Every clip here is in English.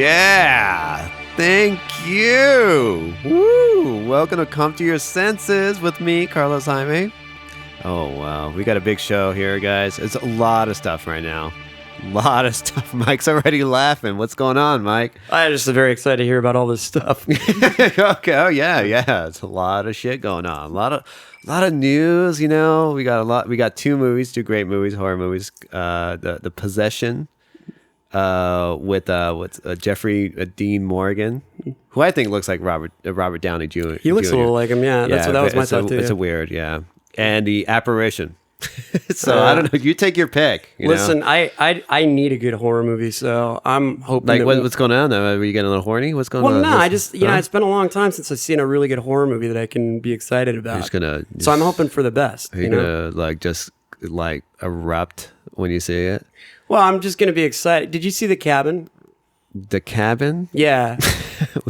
Yeah. Thank you. Woo. Welcome to Come to Your Senses with me, Carlos Jaime. Oh, wow. We got a big show here, guys. It's a lot of stuff right now. A lot of stuff. Mike's already laughing. What's going on, Mike? I'm just very excited to hear about all this stuff. Okay. Oh, yeah. It's a lot of shit going on. A lot of news, you know. We got two great movies, horror movies. The Possession with Jeffrey Dean Morgan, who I think looks like Robert Downey Jr. He looks a little like him, yeah. That was my thought too. It's a weird, yeah. And the Apparition. So I don't know. You take your pick. Listen, I need a good horror movie, so I'm hoping. Like what's going on though? Are you getting a little horny? What's going on? Well, no, I just it's been a long time since I've seen a really good horror movie that I can be excited about. So I'm hoping for the best. Are you gonna erupt when you see it? Well, I'm just gonna be excited. Did you see The Cabin? The Cabin? Yeah.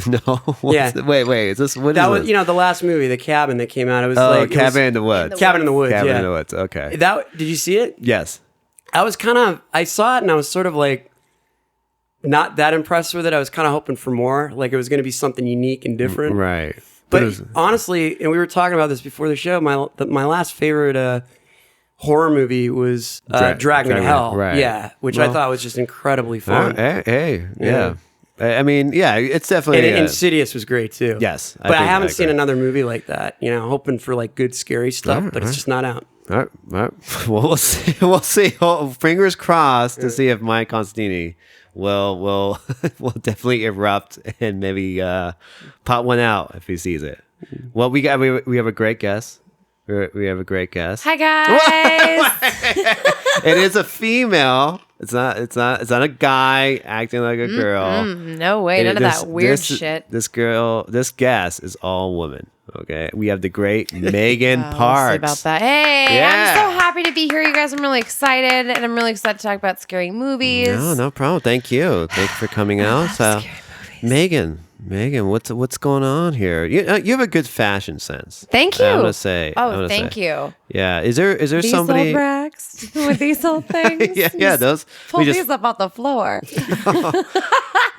No. Yeah. Wait. Is this what? That was the last movie, The Cabin, that came out. It was Cabin in the Woods. Cabin in the Woods. Cabin in the Woods. Okay. Did you see it? Yes. I saw it and I was sort of like not that impressed with it. I was kind of hoping for more. Like it was going to be something unique and different. Right. But honestly, and we were talking about this before the show. My last favorite horror movie was Drag Me to Hell. Right. Yeah, which I thought was just incredibly fun. Yeah. I mean, yeah, it's definitely... And Insidious was great, too. Yes. But I haven't seen another movie like that, hoping for like good scary stuff, but it's just not out. All right. Well, we'll see. We'll see. Fingers crossed to see if Mike Constantini will definitely erupt and maybe pop one out if he sees it. Well, we have a great guest. We have a great guest. Hi guys. It is a female. It's not a guy acting like a girl. No way, none of that weird shit. This guest is all woman. Okay, we have the great Meghan Parks. We'll see about that. Hey, I'm so happy to be here, you guys. I'm really excited, and I'm really excited to talk about scary movies. No problem. Thank you for coming out. Megan, what's going on here? You have a good fashion sense. Thank you. I want to say. Thank you. Yeah. Is there these somebody? These old racks with these old things. yeah. Those. Pull these up off the floor.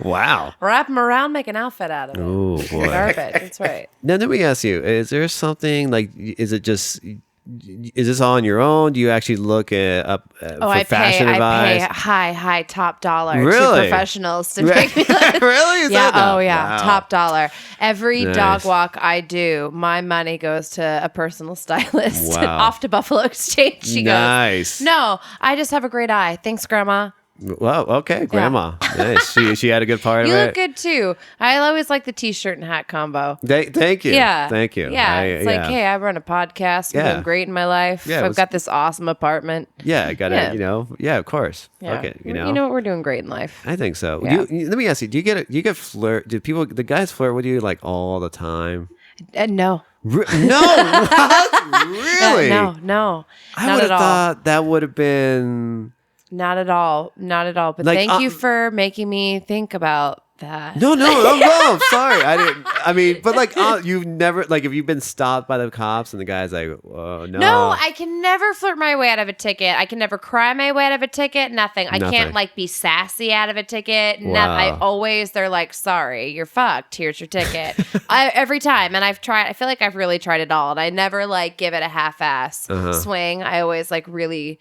Wow. Wrap them around, make an outfit out of it. Oh boy. Carpet. That's right. Now let me ask you: is there something like? Is this all on your own? Do you actually look up for fashion advice? I pay high top dollar to professionals to make me look. Really? Is that wow. Top dollar. Every Nice. dog walk I do, my money goes to a personal stylist. Wow. Off to Buffalo Exchange. She Nice. goes, no, I just have a great eye. Thanks, Grandma. Well, okay, Grandma. Nice. She had a good part You of it. look good too. I always like the t-shirt and hat combo. Thank you. Yeah. Thank you. Yeah. It's like, hey, I run a podcast. I'm doing great in my life. Yeah, I've got this awesome apartment. Yeah, I got to, of course. Yeah. Okay, You know what? We're doing great in life. I think so. Yeah. Let me ask you, do you get flirt? Do the guys flirt with you like all the time? No. No. What? Really? No. I would have thought that would have been... Not at all. But Like, thank you for making me think about that. No. Sorry, I didn't. I mean, but like, you've never have you been stopped by the cops and the guy's like, oh, no. No, I can never flirt my way out of a ticket. I can never cry my way out of a ticket. Nothing. I can't be sassy out of a ticket. Wow. They're like, sorry, you're fucked. Here's your ticket. Every time, and I've tried. I feel like I've really tried it all, and I never give it a half-ass swing. I always really,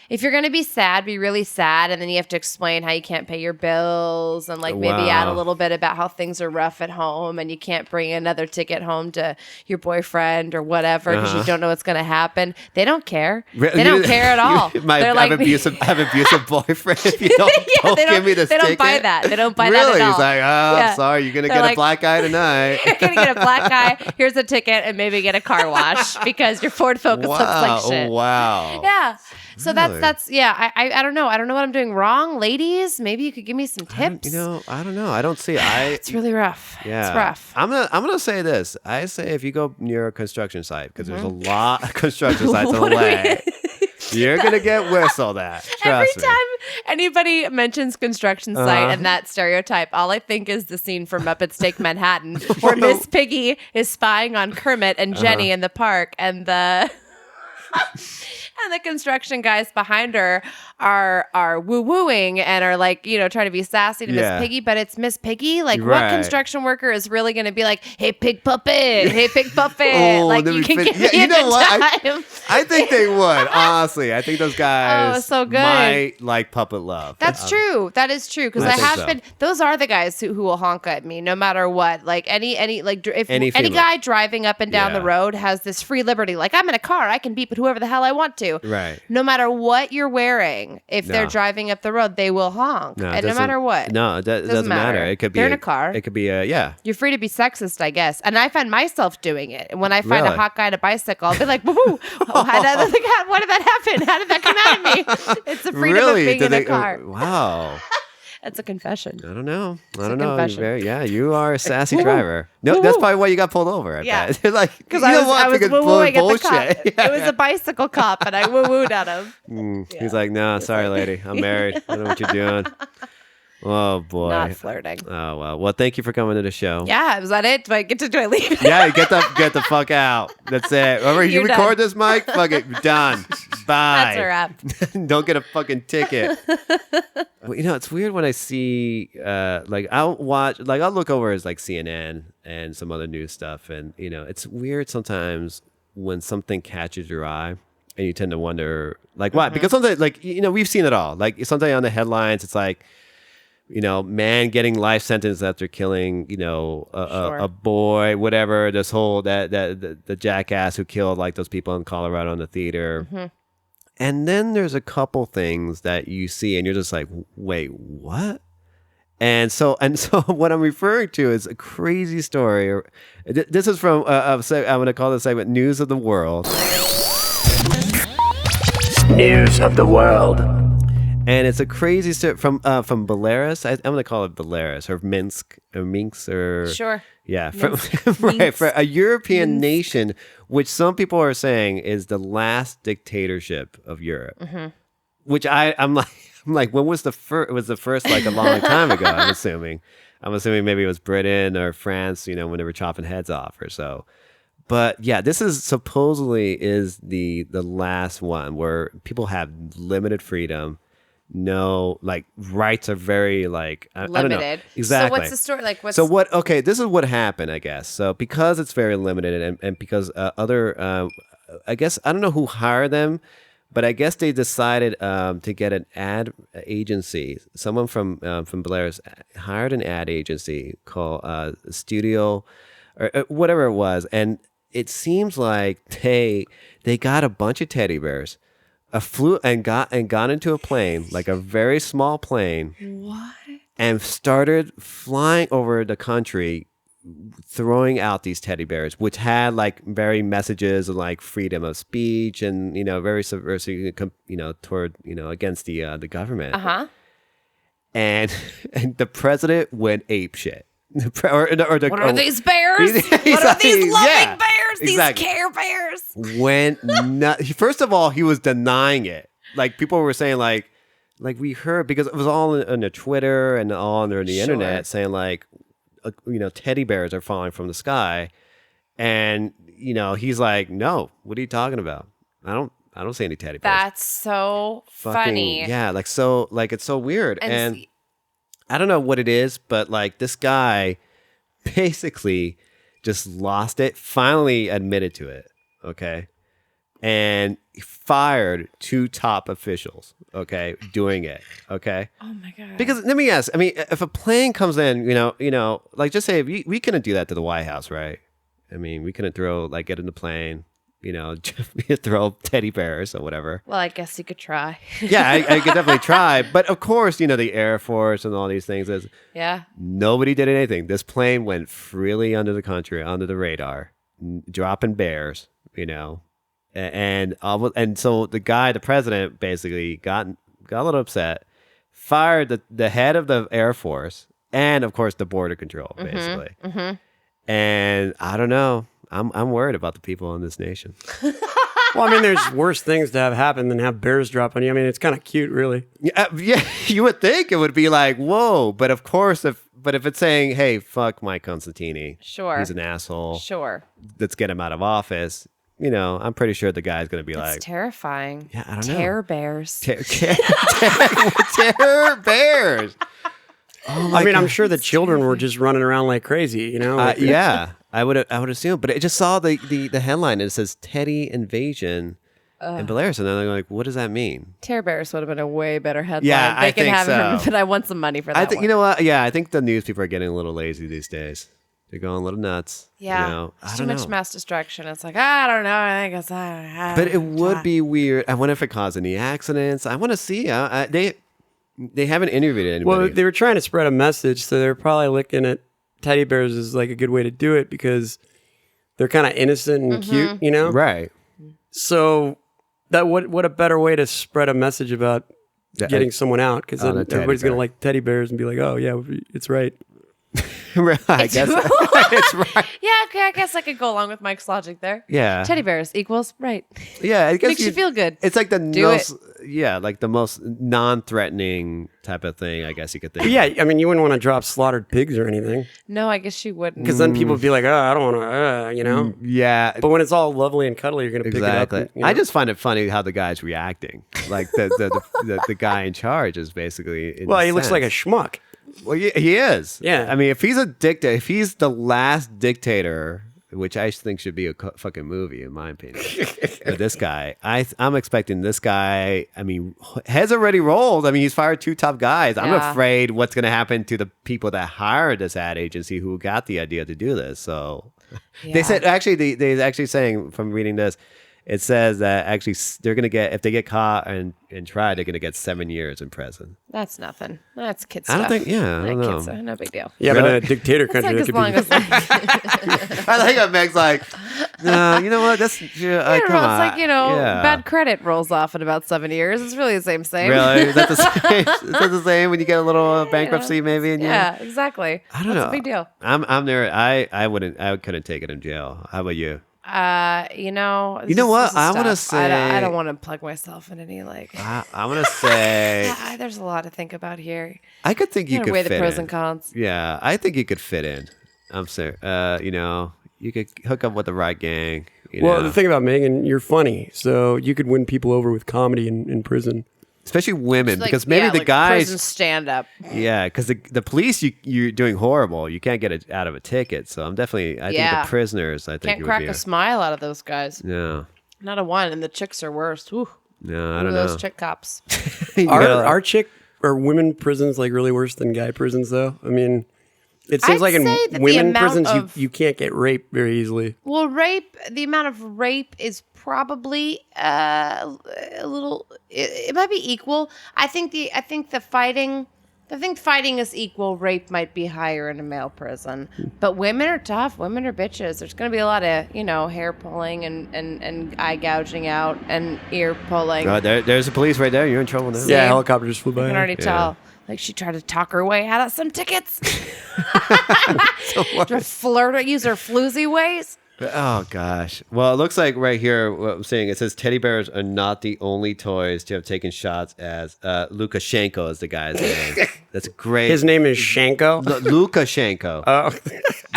if you're going to be sad, be really sad. And then you have to explain how you can't pay your bills and maybe add a little bit about how things are rough at home and you can't bring another ticket home to your boyfriend or whatever because you don't know what's going to happen. They don't care. They don't care at all. They're like, I have abusive boyfriend if you don't give me this ticket. They don't buy that. They don't buy that Really? at all. He's like, sorry, you're going to get a black eye tonight. You're going to get a black eye. Here's a ticket and maybe get a car wash because your Ford Focus looks like shit. Wow. Yeah. So Really? I don't know. I don't know what I'm doing wrong. Ladies, maybe you could give me some tips. I don't know. I don't see. It's really rough. Yeah. It's rough. I'm gonna say this. I say if you go near a construction site, because there's a lot of construction sites in LA, you're gonna get whistled at. Every Trust me. time anybody mentions construction site and that stereotype, all I think is the scene from Muppets Take Manhattan, where Miss Piggy is spying on Kermit and Jenny in the park, and the And the construction guys behind her are woo-wooing and are like, trying to be sassy to Miss Piggy, but it's Miss Piggy. Like, what construction worker is really going to be like, hey, pig puppet, hey, pig puppet. Like, you can give me a good time. I think they would, honestly. I think those guys so good. might like Puppet Love. That's true. That is true. Because I have been, those are the guys who will honk at me no matter what. Like, if any guy driving up and down the road has this free liberty, like, I'm in a car, I can beep at whoever the hell I want to. Right. No matter what you're wearing, if they're driving up the road, they will honk. And no matter what. No, it doesn't matter. It could be they're in a car. It could be You're free to be sexist, I guess. And I find myself doing it. And when I find a hot guy on a bicycle, I'll be like, woo! What did that happen? How did that come out of me? It's the freedom of being in a car. Wow. That's a confession. I don't know. Confession. You are a sassy driver. No, that's probably why you got pulled over. I bet. Like, because I was woo-wooing at the cop. It was a bicycle cop, and I woo-wooed at him. He's like, no, sorry, lady. I'm married. I know what you're doing. Oh, boy. Not flirting. Oh, well. Well, thank you for coming to the show. Yeah, was that it? Do I leave? Yeah, get the fuck out. That's it. Remember, you record this, Mike? Fuck it. Done. Bye. That's a wrap. Don't get a fucking ticket. Well, it's weird when I see, I'll look over as like CNN and some other news stuff. And, it's weird sometimes when something catches your eye and you tend to wonder, like, why? Because sometimes, we've seen it all. Like, sometimes on the headlines, it's like, man getting life sentence after killing, a boy, whatever. This whole the jackass who killed like those people in Colorado in the theater. Mm-hmm. And then there's a couple things that you see and you're just like, wait, what? And so what I'm referring to is a crazy story. This is from I'm going to call this segment News of the World. News of the World. And it's a crazy story from Belarus. I'm going to call it Belarus or Minsk or sure. Yeah, for a European nation, which some people are saying is the last dictatorship of Europe. Mm-hmm. Which I'm like, when was the first? It was the first like a long time ago. I'm assuming maybe it was Britain or France. When they were chopping heads off or so. But yeah, this is supposedly is the last one where people have limited freedom. No, like rights are very like limited. I don't know. Exactly. So what's the story like? Okay, this is what happened, I guess. So because it's very limited, and because other, I guess I don't know who hired them, but I guess they decided to get an ad agency. Someone from Belarus hired an ad agency called Studio, or whatever it was, and it seems like they got a bunch of teddy bears. Flew and got into a plane, like a very small plane. What? And started flying over the country, throwing out these teddy bears, which had like very messages of like freedom of speech and very subversive, toward against the government. And the president went apeshit. What are these bears? What are these loving bears? Exactly. These Care Bears? First of all, he was denying it. Like people were saying, like we heard because it was all on the Twitter and all on the internet saying like, teddy bears are falling from the sky, and he's like, no, what are you talking about? I don't see any teddy bears. That's so funny. Yeah, it's so weird and I don't know what it is, but like this guy basically just lost it, finally admitted to it, okay? And fired 2 top officials, okay, doing it, okay? Oh my God. Because let me ask, I mean, if a plane comes in, like just say we couldn't do that to the White House, right? I mean, we couldn't get in the plane, throw teddy bears or whatever. Well, I guess you could try. Yeah, I could definitely try. But of course, the Air Force and all these things is nobody did anything. This plane went freely under the country, under the radar, dropping bears, and so the president basically got a little upset, fired the head of the Air Force and of course the border control, basically. Mm-hmm. And I don't know. I'm worried about the people in this nation. Well, I mean, there's worse things to have happen than have bears drop on you. I mean, it's kind of cute, really. Yeah, you would think it would be like, whoa. But of course, if it's saying, hey, fuck Mike Constantini. Sure. He's an asshole. Sure. Let's get him out of office. I'm pretty sure the guy's going to be It's like, terrifying. Yeah, I don't know. Terror bears. terror bears. Oh I mean, I'm sure the children were just running around like crazy, Yeah, I would assume, but I just saw the headline and it says Teddy invasion in Belarus, and then they're like, what does that mean? Terror bears would have been a way better headline. Yeah, they I can think have so. him, but I want some money for that. I think one. you know what? Yeah, I think the news people are getting a little lazy these days. They're going a little nuts. Yeah, I it's don't too much know. mass distraction. It's like I don't know. I guess I. But it would be weird. I wonder if it caused any accidents. I want to see. They haven't interviewed anybody. Well, they were trying to spread a message, so they're probably looking at teddy bears as like a good way to do it because they're kind of innocent and cute, right. So that what a better way to spread a message about getting someone out, because then a teddy everybody's going bear. to like teddy bears and be like, oh, yeah, it's right. Right, I guess it's right. Yeah, okay. I guess I could go along with Mike's logic there. Yeah. Teddy bears equals right. Yeah, I guess Makes you feel good. It's like the Do most, like the most non-threatening type of thing. I guess you could think. But yeah, I mean, you wouldn't want to drop slaughtered pigs or anything, No, I guess she wouldn't. because then people would be like, oh, I don't want to, Yeah, But when it's all lovely and cuddly, you're going to pick exactly. it up. And, I just find it funny how the guy's reacting. Like the guy in charge is basically. well, he looks like a schmuck. Well, he is. Yeah. I mean, if he's a dictator, if he's the last dictator, which I think should be a fucking movie, in my opinion. But this guy, I'm expecting this guy. I mean, heads already rolled. I mean, he's fired 2 top guys. I'm Yeah. afraid what's going to happen to the people that hired this ad agency who got the idea to do this. So they said, actually, they actually saying from reading this, it says that actually they're going to get, if they get caught and tried, they're going to get 7 years in prison. That's nothing. That's kid I stuff. don't think, yeah, I don't know. Kid stuff. No big deal. Yeah, but in Really? a dictator It's country, like that as could long be. as I like how Meg's like, no, you know what? That's I don't come know. on. It's like Yeah. bad credit rolls off in about 7 years. It's really the same. Really? Is that the same? Is that the same when you get a little bankruptcy, maybe? And Yeah, exactly. I don't What's know. a big deal? I'm there. I couldn't take it in jail. How about you? You know. You know what? I wanna I say- don't want to plug myself in any like. I want to say There's a lot to think about here. I could think you gotta could weigh fit the pros in. and cons. Yeah, I think you could fit in. I'm sorry. You could hook up with the right gang. Well, the thing about Megan, you're funny, so you could win people over with comedy in prison. especially women, Like, because maybe yeah, the like guys. prison stand up. Yeah, because the police, you're doing horrible. You can't get it out of a ticket. So I'm definitely. I think Yeah. the prisoners. I think Can't it would crack be a smile out of those guys. No, Not a one, and the chicks are worse. Whew. no, I Ooh, don't those know. chick cops. Are women prisons like really worse than guy prisons though? I mean, it seems I'd like in say that the women amount prisons of- you can't get raped very easily. Well, the amount of rape is probably a little. It might be equal. I think fighting is equal. Rape might be higher in a male prison, but women are tough. Women are bitches. There's going to be a lot of hair pulling and eye gouging out and ear pulling. There's the police right there. You're in trouble now. See? Yeah, helicopter just flew I by. can already tell. Like she tried to talk her way out of some tickets. To flirt, use her floozy ways. Oh gosh. Well, it looks like right here what I'm saying, it says teddy bears are not the only toys to have taken shots as Lukashenko is the guy's name. That's great. His name is Shanko. Lukashenko. Oh,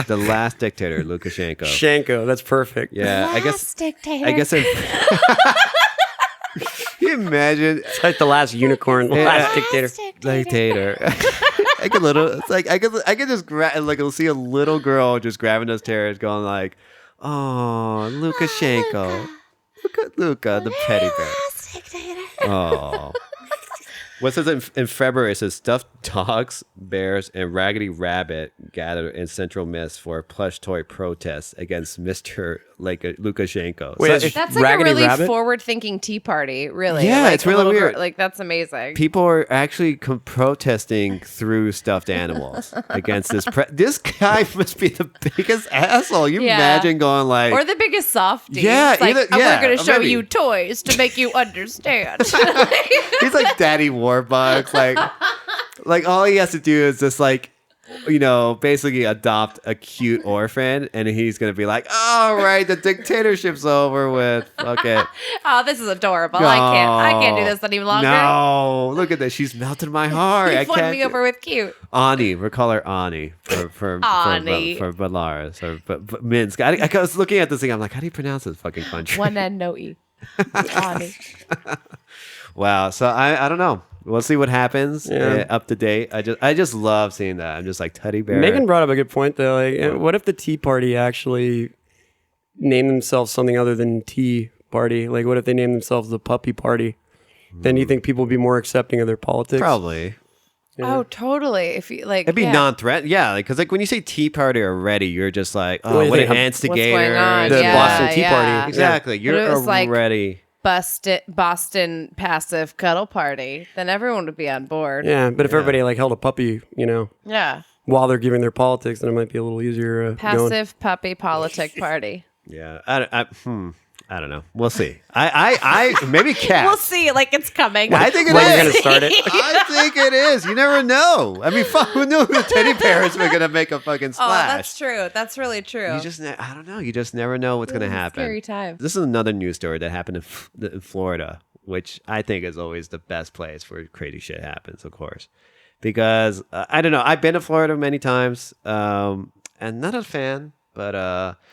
The last dictator, Lukashenko. Shanko. That's perfect. Yeah, Last dictator. I guess Can you imagine It's like the last unicorn, the last dictator. dictator? I could just see a little girl just grabbing those terrors going like, "Oh, Lukashenko. Luka, the teddy bear." Oh. What says in February, it says stuffed dogs, bears, and Raggedy Rabbit gathered in Central Miss for a plush toy protest against Mr. Lukashenko. Wait, So That's like Raggedy a really Rabbit? forward-thinking tea party, really. Yeah, Like it's a really little weird. Like that's amazing. people are actually protesting through stuffed animals against this. This guy must be the biggest asshole. You Yeah. imagine going like, Or the biggest softie. Yeah, It's like, either- we're yeah, going to show maybe. you toys to make you understand. he's like Daddy Warbucks. Like all he has to do is just like basically adopt a cute orphan, and he's gonna be like, all right, the dictatorship's over with. Okay. Oh, this is adorable. I can't do this any longer. No, look at this. She's melted my heart. You've won me over with cute. Ani, we'll call her Ani for Belarus or Minsk. I was looking at this thing. I'm like, how do you pronounce this fucking country? One N, no E. Ani. Wow. So I don't know. We'll see what happens. Yeah. Up to date. I just love seeing that. I'm just like teddy bear. Megan brought up a good point though. Like, what if the Tea Party actually named themselves something other than Tea Party? Like, what if they named themselves the Puppy Party? Then you think people would be more accepting of their politics? Probably. Yeah. Oh, totally. If you like, it'd be non-threat. Yeah, because when you say Tea Party already, you're just like, oh, what an instigator. What's going on? The Boston Tea Party. Exactly. You're already. Boston passive cuddle party, then everyone would be on board. Yeah, but if everybody held a puppy, yeah, while they're giving their politics, then it might be a little easier. Passive puppy politic party. Yeah, I don't know. We'll see. I maybe cats. We'll see. Like it's coming. I think it is. When you're gonna start it? I think it is. You never know. I mean, fuck, who knew the teddy bears were gonna make a fucking splash? Oh, that's true. That's really true. I don't know. You just never know what's gonna happen. Scary time. This is another news story that happened in Florida, which I think is always the best place where crazy shit happens. Of course, because I don't know. I've been to Florida many times, and not a fan, but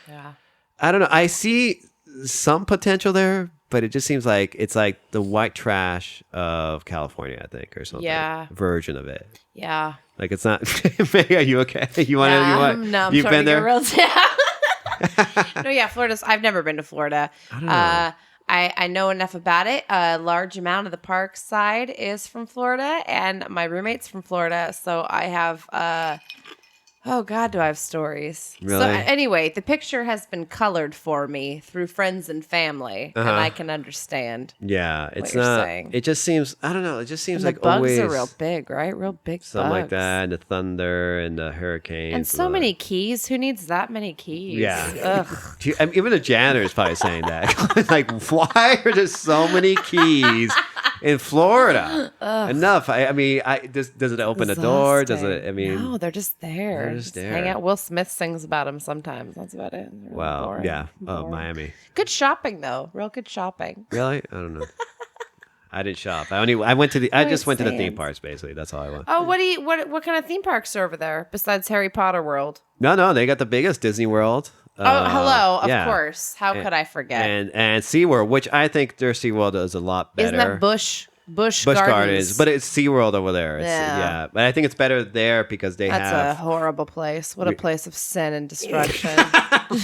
yeah. I don't know. I see some potential there, but it just seems like it's like the white trash of California, I think, or something. Yeah. Version of it. Yeah. Like it's not. Meg, are you okay? You want to? No, I'm You've been there. real No, yeah, Florida's. I've never been to Florida. I don't know. I know enough about it. A large amount of the park side is from Florida, and my roommate's from Florida, so I have. Oh God, do I have stories? Really? So anyway, the picture has been colored for me through friends and family, and I can understand. Yeah, it's you're not. saying. It just seems. I don't know. It just seems And like the bugs always are real big, right? Real big something bugs. like that, and the thunder and the hurricanes, And so many keys. Who needs that many keys? Yeah. Ugh. I mean, even the janitor is probably saying that. Like, why are there so many keys in Florida? Enough. I mean, does it open the door? Does it? I mean, no, they're just there. They're just there. Hang out. Will Smith sings about them sometimes. That's about it. They're wow. boring. Yeah. Oh, Boring. Miami. Good shopping though. Real good shopping. Really? I don't know. I didn't shop. I just went to the theme parks basically. That's all I went. Oh, what kind of theme parks are over there besides Harry Potter World? No, they got the biggest Disney World. Hello, yeah. of course. How could I forget? And SeaWorld, which I think their SeaWorld is a lot better. Isn't that Busch Busch Gardens? Gardens, but it's SeaWorld over there. Yeah. But I think it's better there because That's a horrible place. What a place of sin and destruction.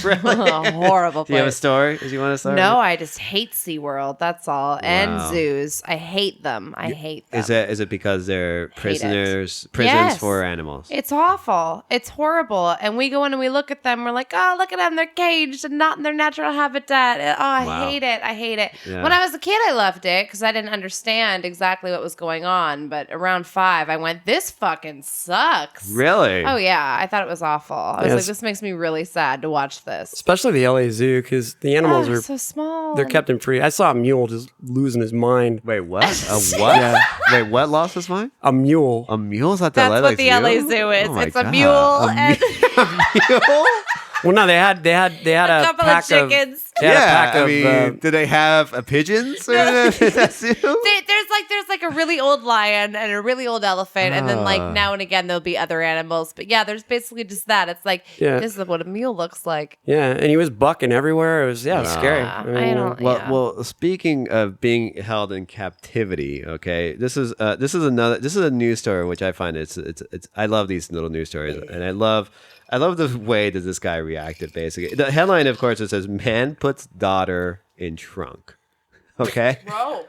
Really? A horrible place. Do you have a story? Do you want to start? No, I just hate SeaWorld. That's all. Wow. And zoos. I hate them. I hate them. Is it because they're prisons Yes. for animals? It's awful. It's horrible. And we go in and we look at them. We're like, oh, look at them. They're caged and not in their natural habitat. Oh, I hate it. I hate it. Yeah. When I was a kid, I loved it because I didn't understand exactly what was going on. But around 5, I went, this fucking sucks. Really? Oh, yeah. I thought it was awful. I was Yes. like, this makes me really sad to watch this. Especially the LA Zoo, because the animals are so small. they're kept in free. I saw a mule just losing his mind. Wait, what? A what? Yeah. Wait, what lost his mind? A mule. A mule's at the That's LA what the Zoo? LA Zoo is. Oh my It's a God. mule A and mule? Well, no, they had a a couple of pack chickens. They had a pack I of, mean, do they have pigeons in that zoo? There's like a really old lion and a really old elephant, and then like now and again there'll be other animals. But yeah, there's basically just that. It's like this is what a mule looks like. Yeah, and he was bucking everywhere. It was scary. I don't. Well, speaking of being held in captivity, okay, this is a news story which I find it's I love these little news stories, and I love the way that this guy reacted. Basically, the headline, of course, it says "Man puts daughter in trunk." Okay. Whoa.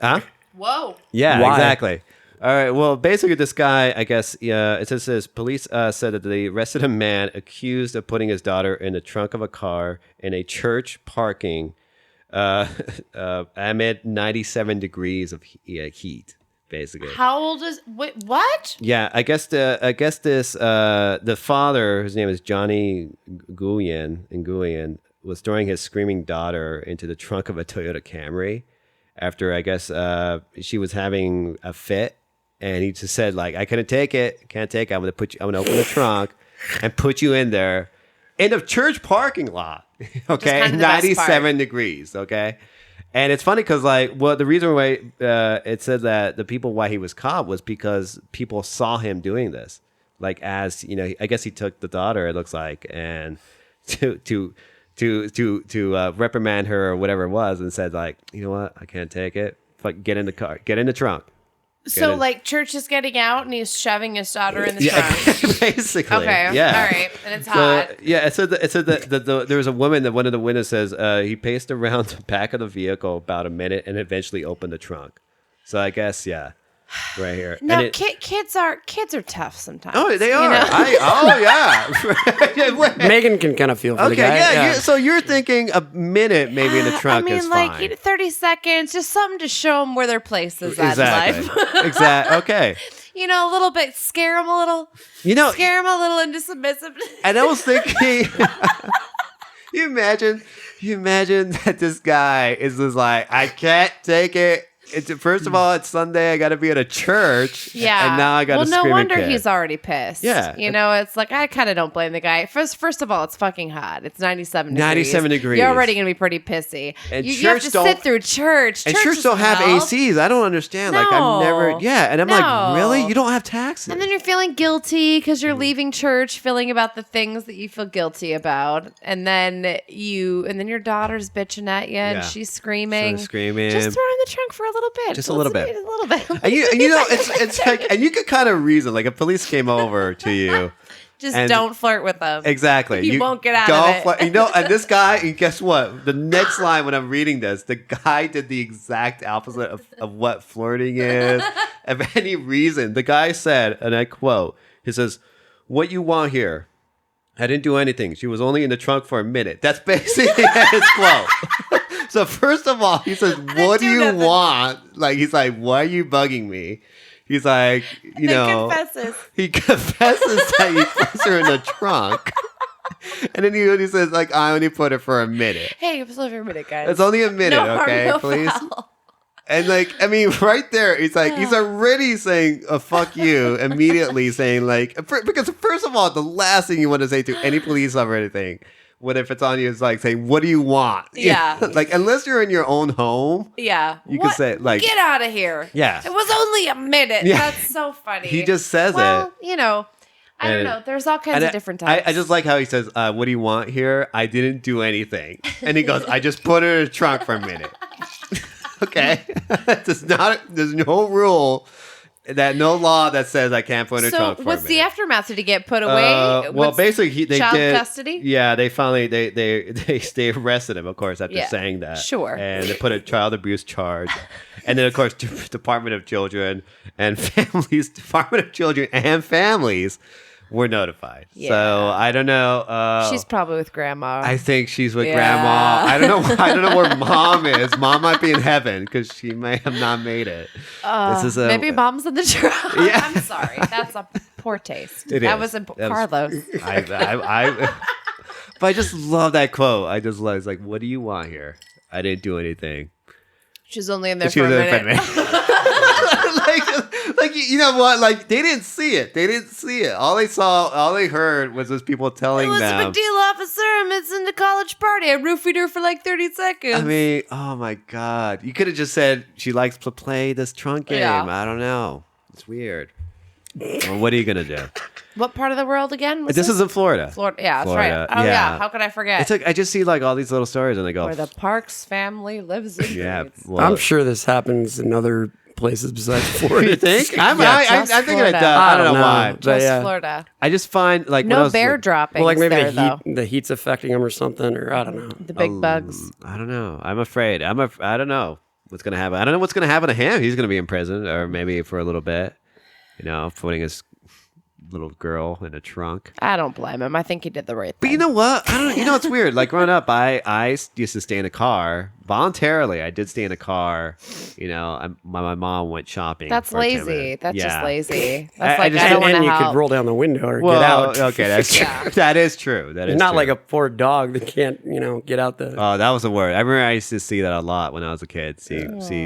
Huh? Whoa. Yeah, Why? exactly. All right. Well, basically, this guy, I guess, it says police said that they arrested a man accused of putting his daughter in the trunk of a car in a church parking amid 97 degrees of heat. Basically. How old is what? Yeah, I guess the father, whose name is Johnny Nguyen, was throwing his screaming daughter into the trunk of a Toyota Camry after I guess she was having a fit and he just said like, I couldn't take it, can't take it. I'm gonna open the trunk and put you in there in a church parking lot. Okay, kind of the best 97 degrees. Okay. And it's funny because, like, well, the reason why it said that the people why he was caught was because people saw him doing this. Like, as you know, I guess he took the daughter. It looks like, and to reprimand her or whatever it was, and said like, you know what, I can't take it. Like, get in the car, get in the trunk. So, like, church is getting out and he's shoving his daughter in the trunk. Basically. Okay. Yeah. All right. And it's hot. Yeah. It said that there was a woman that one of the witnesses says he paced around the back of the vehicle about a minute and eventually opened the trunk. So I guess, yeah. Right here. No, kids are tough sometimes. Oh, they are. You know? Yeah. Megan can kind of feel for the Okay, guy. yeah. So you're thinking a minute maybe in the trunk is fine. I mean, 30 seconds, just something to show them where their place is at in life. Exactly. Okay. You know, a little bit, scare them a little. You know, scare them a little into submissiveness. and I was thinking, you imagine that this guy is just like, I can't take it. First of all, it's Sunday. I got to be at a church. Yeah. And now I got to scream Well, no wonder at he's already pissed. Yeah. You know, it's like, I kind of don't blame the guy. First of all, it's fucking hot. It's 97 degrees. 97 degrees. You're already going to be pretty pissy. And you have to sit through church. And church church don't have hell. ACs. I don't understand. Like, I've never. Yeah. And I'm like, really? You don't have taxes? And then you're feeling guilty because you're leaving church, feeling about the things that you feel guilty about, and then your daughter's bitching at you, and she's screaming. Just throw her in the trunk for a little bit. Just a little bit. A little bit. And you know, it's like, and you could kind of reason, like, if police came over to you. Just don't flirt with them. Exactly. You won't get out of it. You know, and this guy, and guess what? The next line when I'm reading this, the guy did the exact opposite of what flirting is. Of any reason. The guy said, and I quote, he says, "What you want here? I didn't do anything. She was only in the trunk for a minute." That's basically his quote. So first of all, he says, "What do you want?" Like, he's like, "Why are you bugging me?" He's like, you know, he confesses that he puts her in the trunk. And then he says, like, I only put it for a minute. Hey, it's only a minute, guys. It's only a minute, No harm, okay, no please. foul. And like, I mean, right there, he's like, he's already saying a fuck you, immediately saying like, because first of all, the last thing you want to say to any police officer or anything, what if it's on you, is like saying, what do you want? Yeah. Like, unless you're in your own home. Yeah. You could say, like, get out of here. Yeah. It was only a minute. Yeah. That's so funny. He just says it. You know, I don't know. There's all kinds of different types. I just like how he says, what do you want here? I didn't do anything. And he goes, I just put her in a trunk for a minute. Okay. There's no rule. No law that says I can't put in a trunk for a minute. What's the aftermath? Did he get put away? Well, basically, they child did custody. Yeah, they finally they arrested him, of course, after saying that. Sure. And they put a child abuse charge, and then of course, Department of Children and Families were notified. Yeah. So I don't know. She's probably with grandma. I think she's with grandma. I don't know where mom is. Mom might be in heaven because she may have not made it. Maybe mom's in the trunk. Yeah. I'm sorry. That's a poor taste. That wasn't Carlos. But I just love that quote. I just love. It's like, what do you want here? I didn't do anything. She's only in there for a minute. like you know what? Like, they didn't see it. All they heard was those people telling them. It was a big deal, officer. It's in the college party. I roofied her for like 30 seconds. I mean, oh my God. You could have just said she likes to play this trunk game. Yeah. I don't know. It's weird. Well, what are you going to do? What part of the world again? This is in Florida. Florida. Yeah, Florida. that's right. Oh, yeah. How could I forget? It's like, I just see like all these little stories and I go, where the Parks family lives in. yeah. Greece. Well, I'm sure this happens in other places besides Florida. You think? I'm just thinking it Florida. does. I don't know I don't why. know. Just yeah. Florida. I just find like No bear droppings. Well, like maybe there, though. the heat's affecting them or something, or I don't know. The big bugs. I don't know. I'm afraid. I don't know what's gonna happen. I don't know what's gonna happen to him. He's gonna be in prison, or maybe for a little bit. You know, putting his little girl in a trunk. I don't blame him. I think he did the right thing. But you know what? I don't. You know, it's weird. Like growing up, I used to stay in a car voluntarily. I did stay in a car. You know, my mom went shopping. That's for 10 lazy. minutes. That's Yeah. just lazy. I That's like just- I don't want And to you help. could roll down the window or Well, get out. okay, that's true. That is true. That is Not true. like a poor dog that can't, get out the. Oh, that was the word. I remember I used to see that a lot when I was a kid. See,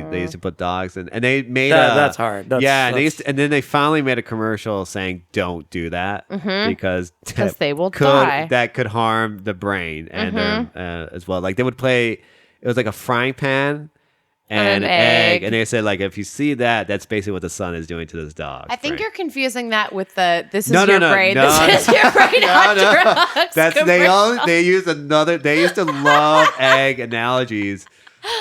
they used to put dogs in, and they made That's hard. and then they finally made a commercial saying don't do that because they will die. That could harm the brain and as well. Like they would play, it was like a frying pan and an egg, and they said like if you see that, that's basically what the sun is doing to this dog. I think brain. you're confusing that with the this is No, your no, brain. no, This is your brain on drugs. That's they used they used to love egg analogies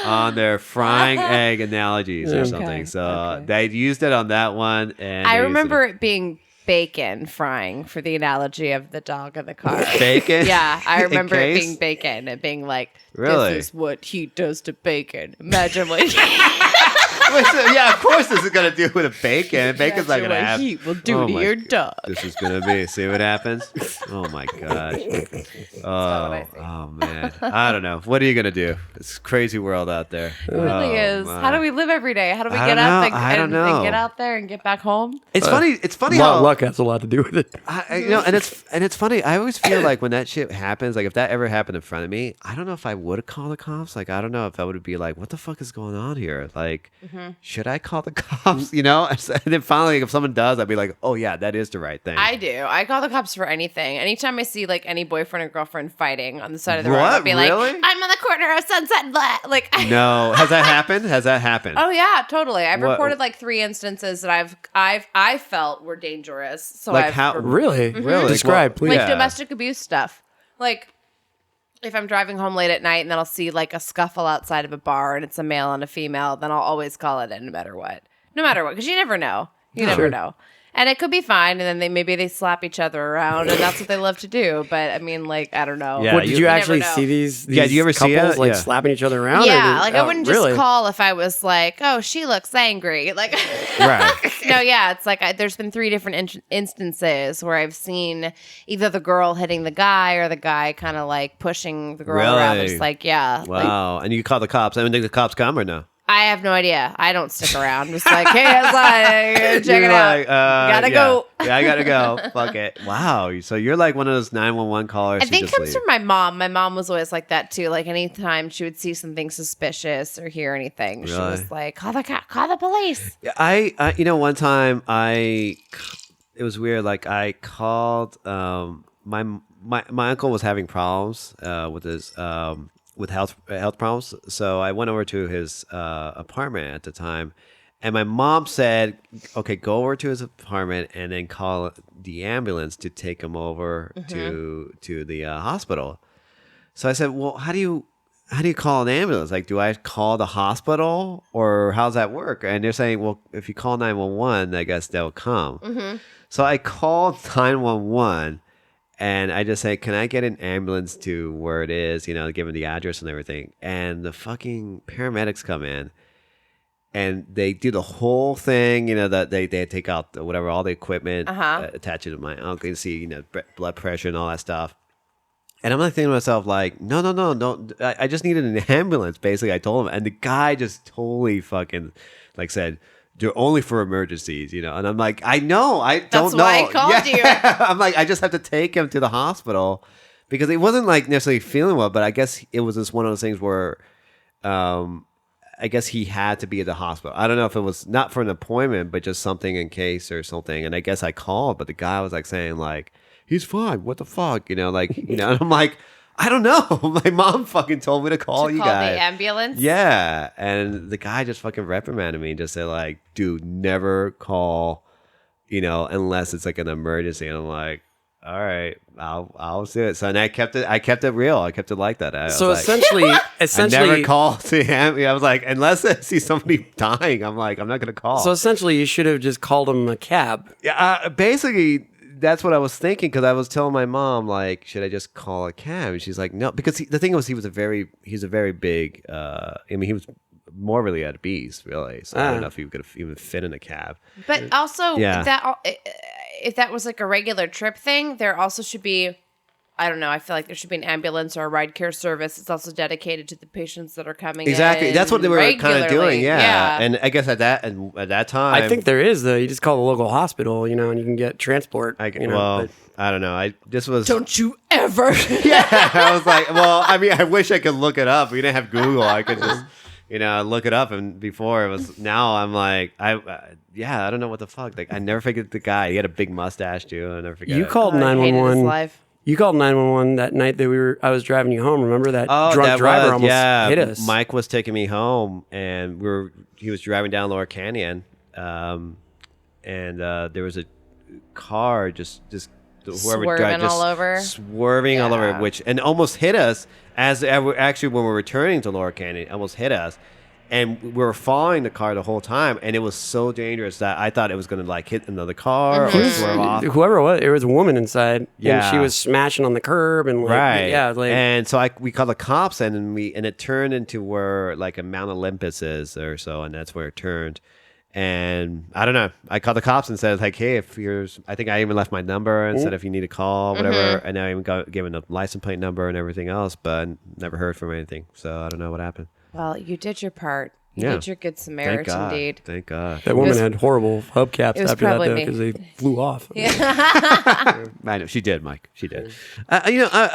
on their frying egg analogies or something. So they used it on that one, and I remember it being bacon frying for the analogy of the dog in the car. bacon. Yeah, I In remember it case? being bacon and being like, Really? this is what he does to bacon. Imagine what Yeah, of course this is gonna do with a bacon. Bacon's not imagine gonna what have. he will do Oh to my your God. dog. This is gonna be. See what happens. Oh my gosh. Oh man. I don't know. What are you gonna do? It's a crazy world out there. It really is. How do we live every day? How do we I get don't up know. I don't know. and get out there and get back home? It's funny. It's funny how Luck has a lot to do with it. and it's funny. I always feel like when that shit happens, like if that ever happened in front of me, I don't know if I would have called the cops. Like I don't know if I would be like, what the fuck is going on here? Like, should I call the cops? You know? And then finally, if someone does, I'd be like, oh yeah, that is the right thing. I do. I call the cops for anything. Anytime I see like any boyfriend or girlfriend fighting on the side of the road, I'll be Really? like, I'm on the corner of Sunset and Blah. Like, No, has that happened? Has that happened? oh yeah, totally. I've What- reported like 3 instances that I felt were dangerous. So Like I've how- Really? Really? Describe, Well, please. like yeah. domestic abuse stuff. Like if I'm driving home late at night and then I'll see like a scuffle outside of a bar and it's a male and a female, then I'll always call it in no matter what. No matter what, because you never know. You never know. And it could be fine, and then maybe they slap each other around, and that's what they love to do. But I mean, like, I don't know. Yeah, What, did you you never actually know. see these Yeah, do you ever see couples it? like Yeah. slapping each other around? Yeah, or like I wouldn't just really? call if I was like, "Oh, she looks angry." Like, Right. no, yeah, it's like there's been 3 different instances where I've seen either the girl hitting the guy or the guy kind of like pushing the girl around. Really? It's like, yeah, like, Wow. And you call the cops. I mean, did the cops come or no? I have no idea. I don't stick around. Just like, hey, check You're it out. like, Gotta yeah. go. Yeah, I gotta go. Fuck it. Wow. So you're like one of those 911 callers. I who think it just comes leave. from my mom. My mom was always like that too. Like anytime she would see something suspicious or hear anything, she Really? was like, call the police. Yeah, I one time it was weird. Like I called my uncle was having problems with his with health problems. So I went over to his apartment at the time, and my mom said, "Okay, go over to his apartment and then call the ambulance to take him over to the hospital." So I said, "Well, how do you call an ambulance? Like, do I call the hospital or how's that work?" And they're saying, "Well, if you call 911, I guess they'll come." So I called 911. And I just say, can I get an ambulance to where it is? You know, give them the address and everything. And the fucking paramedics come in, and they do the whole thing. You know, that they take out whatever all the equipment, attach it to my uncle. You see, you know, blood pressure and all that stuff. And I'm like thinking to myself, like, no. I just needed an ambulance. Basically, I told him, and the guy just totally fucking like said, "They're only for emergencies," you know. And I'm like, I know, I don't know. That's why I called you. I'm like, I just have to take him to the hospital because he wasn't like necessarily feeling well, but I guess it was just one of those things where, I guess he had to be at the hospital. I don't know if it was not for an appointment, but just something in case or something. And I guess I called, but the guy was like saying like, "He's fine. What the fuck?" You know, like, you know. And I'm like, I don't know. My mom fucking told me to call you Call guys. the ambulance. Yeah, and the guy just fucking reprimanded me and just said like, "Dude, never call, you know, unless it's like an emergency." And I'm like, "All right, I'll do it." So and I kept it real. I kept it like that. I So was like, essentially, I never call to him. I was like, unless I see somebody dying, I'm like, I'm not gonna call. So essentially, you should have just called him a cab. Yeah, basically, that's what I was thinking because I was telling my mom like, should I just call a cab? And she's like, no, because the thing was, he's a very big. I mean, he was more really at a beast, really. So I don't know if he could even fit in a cab. But also, Yeah. if that was like a regular trip thing, there also should be I don't know. I feel like there should be an ambulance or a ride care service. It's also dedicated to the patients that are coming Exactly. in That's what they were kind of regularly. doing. Yeah. And I guess at that time, I think there is though. You just call the local hospital, and you can get transport. I don't know. This was. Don't you ever? Yeah. I was like, well, I mean, I wish I could look it up. We didn't have Google. I could just, look it up. And before it was. Now I'm like, I don't know what the fuck. Like, I never forget the guy. He had a big mustache too. I never forget. You called I hated his 911. life. You called 911 that night that I was driving you home. Remember that drunk driver almost hit us? Mike was taking me home, and he was driving down Lower Canyon, and there was a car just Swerving all over, which and almost hit us actually when we were returning to Lower Canyon, almost hit us. And we were following the car the whole time, and it was so dangerous that I thought it was going to like hit another car or swerve off. Whoever it was, there was a woman inside, Yeah. and she was smashing on the curb, and and so we called the cops, and it turned into where like a Mount Olympus is or so, and that's where it turned. And I don't know. I called the cops and said like, hey, I think I even left my number and said if you need to call, whatever. And I even gave him the license plate number and everything else, but never heard from anything. So I don't know what happened. Well, you did your part. You did your good Thank Samaritan God. deed. Thank God. that woman had horrible hubcaps was after that probably though me. because they flew off. I know she did, Mike. She did. I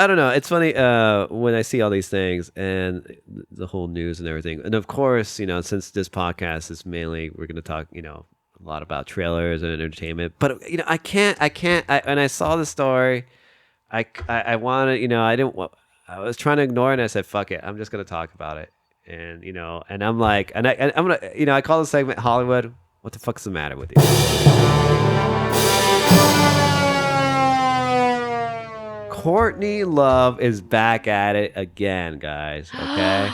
don't know. It's funny when I see all these things and the whole news and everything. And of course, since this podcast is mainly we're going to talk, a lot about trailers and entertainment. But I can't. When I saw the story, I wanted. I was trying to ignore it, and I said, "Fuck it. I'm just going to talk about it." And and I'm like, I'm gonna, I call the segment Hollywood. What the fuck's the matter with you? Courtney Love is back at it again, guys. Okay.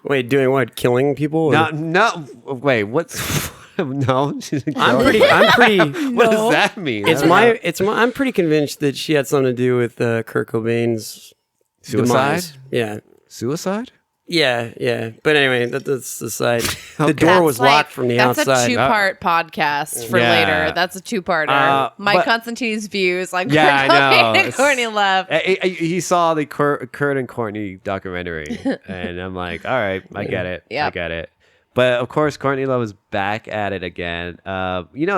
Wait, doing what? Killing people? No. Wait, what's? No, she's I'm pretty. What does that mean? I'm pretty convinced that she had something to do with Kurt Cobain's Suicide? demise. Yeah. Suicide? Yeah. But anyway, that's the side. The door That's was locked from the that's outside. a two-part podcast for Yeah. later. That's a two-parter. Mike but- Constantine's views on Yeah, I Kurt know. Cobain and It's- Courtney Love. He saw the Kurt and Courtney documentary, and I'm like, all right, I get it. Yep. I get it. But of course, Courtney Love is back at it again.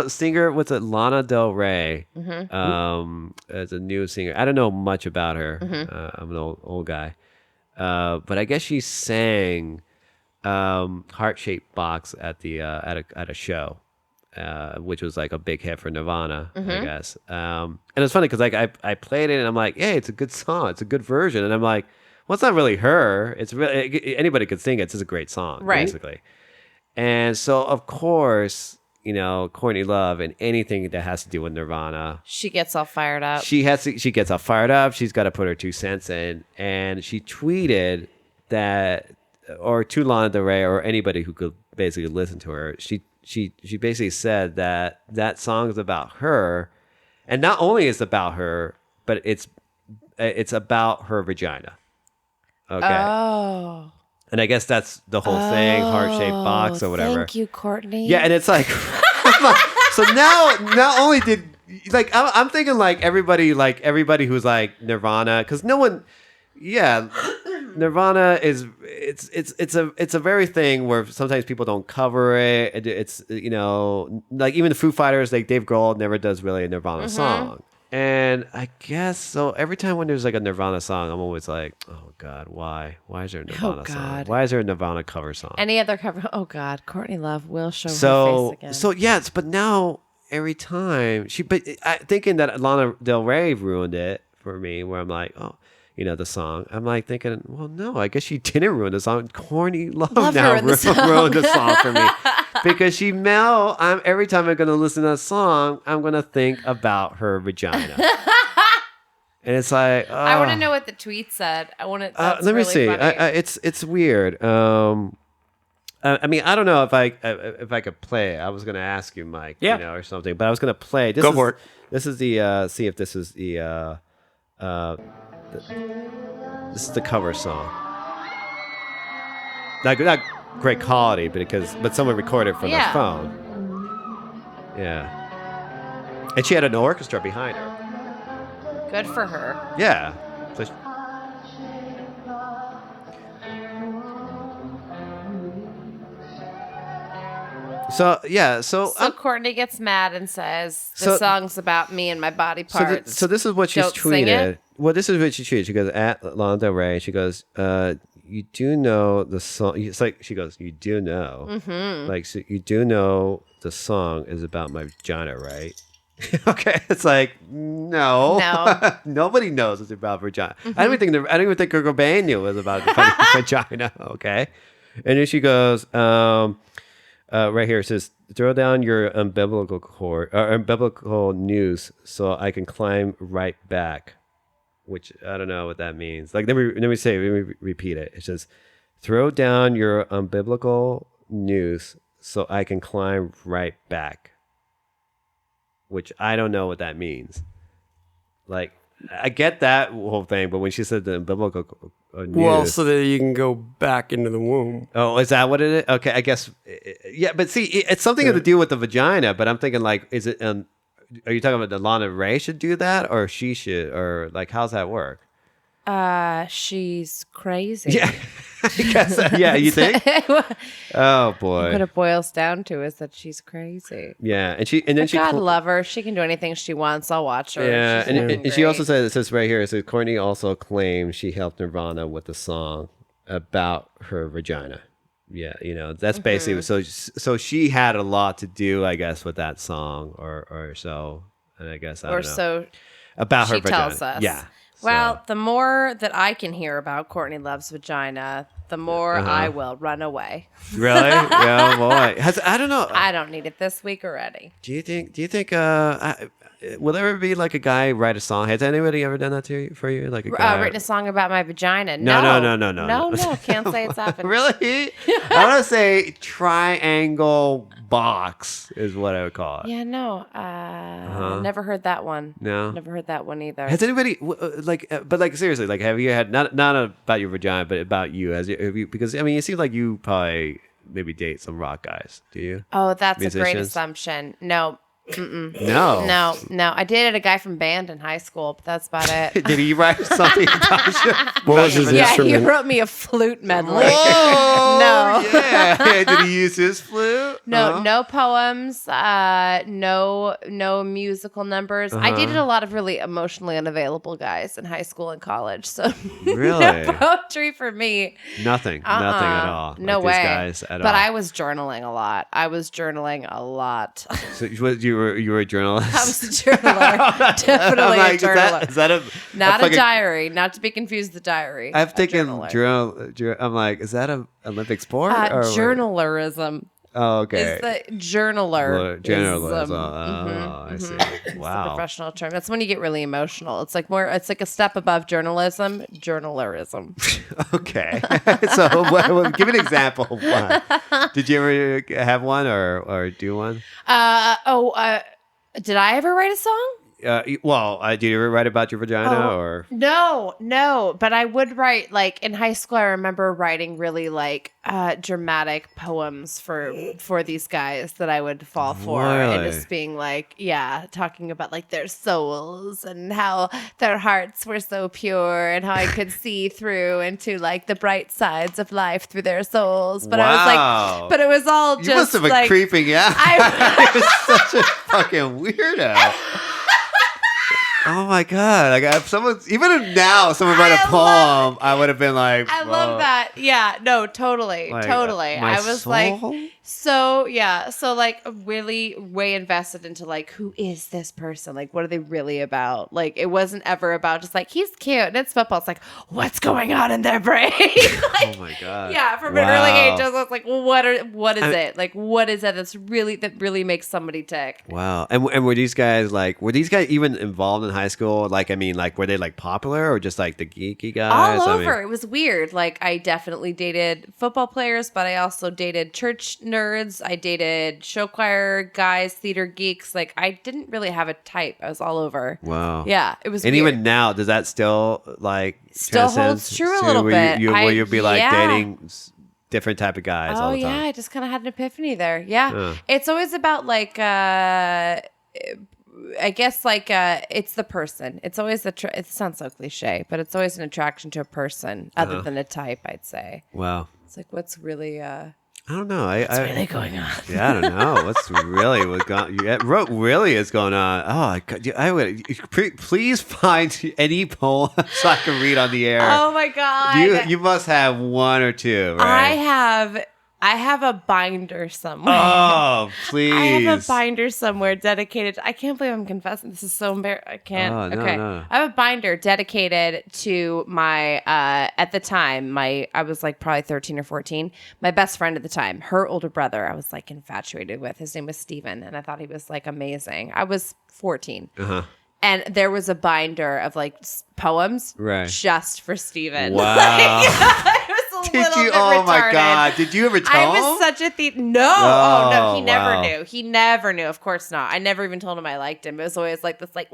Singer, what's it? Lana Del Rey. As a new singer. I don't know much about her. I'm an old guy. But I guess she sang Heart-Shaped Box at a show, which was like a big hit for Nirvana, I guess. And it's funny because like I played it and I'm like, hey, it's a good song, it's a good version, and I'm like, well, it's not really her. It's really anybody could sing it. It's just a great song, Right. basically. And so of course, Courtney Love and anything that has to do with Nirvana, She gets all fired up. she gets all fired up. She's got to put her 2 cents in, and she tweeted that, or to Lana Del Rey or anybody who could basically listen to her. She basically said that song is about her, and not only is it about her, but it's about her vagina. Okay. Oh. And I guess that's the whole thing, heart-shaped box or whatever. Thank you, Courtney. Yeah, and it's like, so now not only did like I'm thinking like everybody who's like Nirvana, because no one, Nirvana is it's a very thing where sometimes people don't cover it. It's like even the Foo Fighters, like Dave Grohl never does really a Nirvana song. And I guess so every time when there's like a Nirvana song, I'm always like, oh God, why? Why is there a Nirvana song? God. Why is there a Nirvana cover song? Any other cover? Oh God, Courtney Love will show her face again. So yes, but now every time thinking that Lana Del Rey ruined it for me, where I'm like, oh, the song. I'm like thinking, well, no, I guess she didn't ruin the song. Courtney Love now ruined the song for me. Because every time I'm going to listen to that song, I'm going to think about her vagina. And it's like, I want to know what the tweet said. I want to. let me really see. funny. It's weird. I mean, I don't know if I could play. I was going to ask you, Mike, or something, but I was going to play. Go for it. This is the see if this is the this is the cover song. Not great quality, but someone recorded from their phone. Yeah. And she had an orchestra behind her. Good for her. Yeah. So, So Courtney gets mad and says, "The So- song's about me and my body So, parts." so this is what she's Don't sing tweeted. it? Well, this is what she tweeted. She goes at Lana Del Rey. She goes, "You do know the song." It's like she goes, "You do know, like so you do know the song is about my vagina, right?" Okay, it's like no, No. nobody knows it's about vagina. I don't even think Kurt Cobain knew it was about vagina. Okay, and then she goes, right here it says, "Throw down your umbilical news so I can climb right back," which I don't know what that means. Like let me repeat it. It says, "Throw down your umbilical news so I can climb right back," which I don't know what that means. Like I get that whole thing, but when she said the umbilical news, Well, so that you can go back into the womb. oh, is that what it is? Okay, I guess. Yeah, but see, it's something to do with the vagina. But I'm thinking, like, is it? Are you talking about the Lana Ray should do that, or she should, or like, how's that work? She's crazy. Yeah, I guess. Yeah, you think? Oh boy. What it boils down to is that she's crazy. Yeah, and then she. God love her. She can do anything she wants. I'll watch her. Yeah, She's and she also great. says, it says right here, it says Courtney also claims she helped Nirvana with a song about her vagina. Yeah, that's basically so she had a lot to do, I guess, with that song or so. And I guess I don't know. so About her she vagina. tells us. Yeah. Well, the more that I can hear about Courtney Love's vagina, the more I will run away. Really? Yeah, boy. I don't know. I don't need it this week already. Do you think will there ever be like a guy write a song? Has anybody ever done that for you? Like a guy Written a song about my vagina. No. No, can't say it's happened. Really? I want to say triangle box is what I would call it. Yeah, no. Never heard that one. No? Never heard that one either. Has anybody but seriously, like have you had not about your vagina, but about you? Have you because I mean, it seems like you probably maybe date some rock guys. Do you? Oh, that's a great Musicians? assumption. No. No. No. I dated a guy from band in high school, but that's about it. Did he write something about you? What was his Yeah, he instrument? wrote me a flute medley. Whoa! No. Yeah. Did he use his flute? No, no poems, no musical numbers. I dated a lot of really emotionally unavailable guys in high school and college, so Really? no poetry for me. Nothing at all. No like way. These guys at but all. I was journaling a lot. So you were a journalist. I was a journaler. Definitely I'm like, a journaler. Is that a Not a fucking- diary, not to be confused with the diary. I've A taken journaler. I'm like, is that an Olympic sport? or what? Journalerism Oh, okay. is the journaler. Journalism. I see. It's a Wow. professional term. That's when you get really emotional. It's like a step above journalism, journalerism. Okay. So give an example of one. Did you ever have one or do one? Did I ever write a song? Did you ever write about your vagina or? No, but I would write, like, in high school, I remember writing really, like, dramatic poems for these guys that I would fall for. And Really? just being like, talking about, like, their souls and how their hearts were so pure and how I could see through into, like, the bright sides of life through their souls. But I was Wow. like, but it was all just, You must have been like, creeping out. You're such a fucking weirdo. Oh my god! Like if someone, even if now, someone wrote a poem, I would have been like, I love that. Yeah, no, totally. Like, totally. my I was soul? like, so like really way invested into like, who is this person? Like, what are they really about? Like, it wasn't ever about just like, he's cute and it's football. It's like, what's going on in their brain? Like, Oh my god! yeah, from an early age, I was like, well, what is it? Like, what is it that really makes somebody tick? Wow. And were these guys even involved in high school? Like, I mean, like, were they like popular or just like the geeky guys? All I over. mean, It was weird. Like, I definitely dated football players, but I also dated church nerds. I dated show choir guys, theater geeks. Like, I didn't really have a type. I was all over. wow. Yeah, it was And weird. even now, does that still like Still transcend holds true a to little where bit. Will you be like Yeah. dating different type of guys all Oh the time? yeah, I just kind of had an epiphany there. Yeah, Yeah. it's always about like I guess like it's the person. It's always it sounds so cliche, but it's always an attraction to a person other than a type, I'd say. Wow. It's like what's really I don't know. What's really going on? Yeah, I don't know. What's really what really is going on? Oh, I would please find any poem so I can read on the air. Oh my god! You must have one or two, right? I have a binder somewhere. Oh, please! I have a binder somewhere dedicated. I can't believe I'm confessing. This is so embarrassing. I can't. Oh, no, okay, no. I have a binder dedicated to my. At the time, I was like probably 13 or 14. My best friend at the time, her older brother, I was like infatuated with. His name was Steven, and I thought he was like amazing. I was 14. And there was a binder of like poems just for Steven. Wow. Did you? Oh my god! Did you ever tell him? I was such a thief. No, oh no, he never knew. He never knew. Of course not. I never even told him I liked him. It was always like this. Like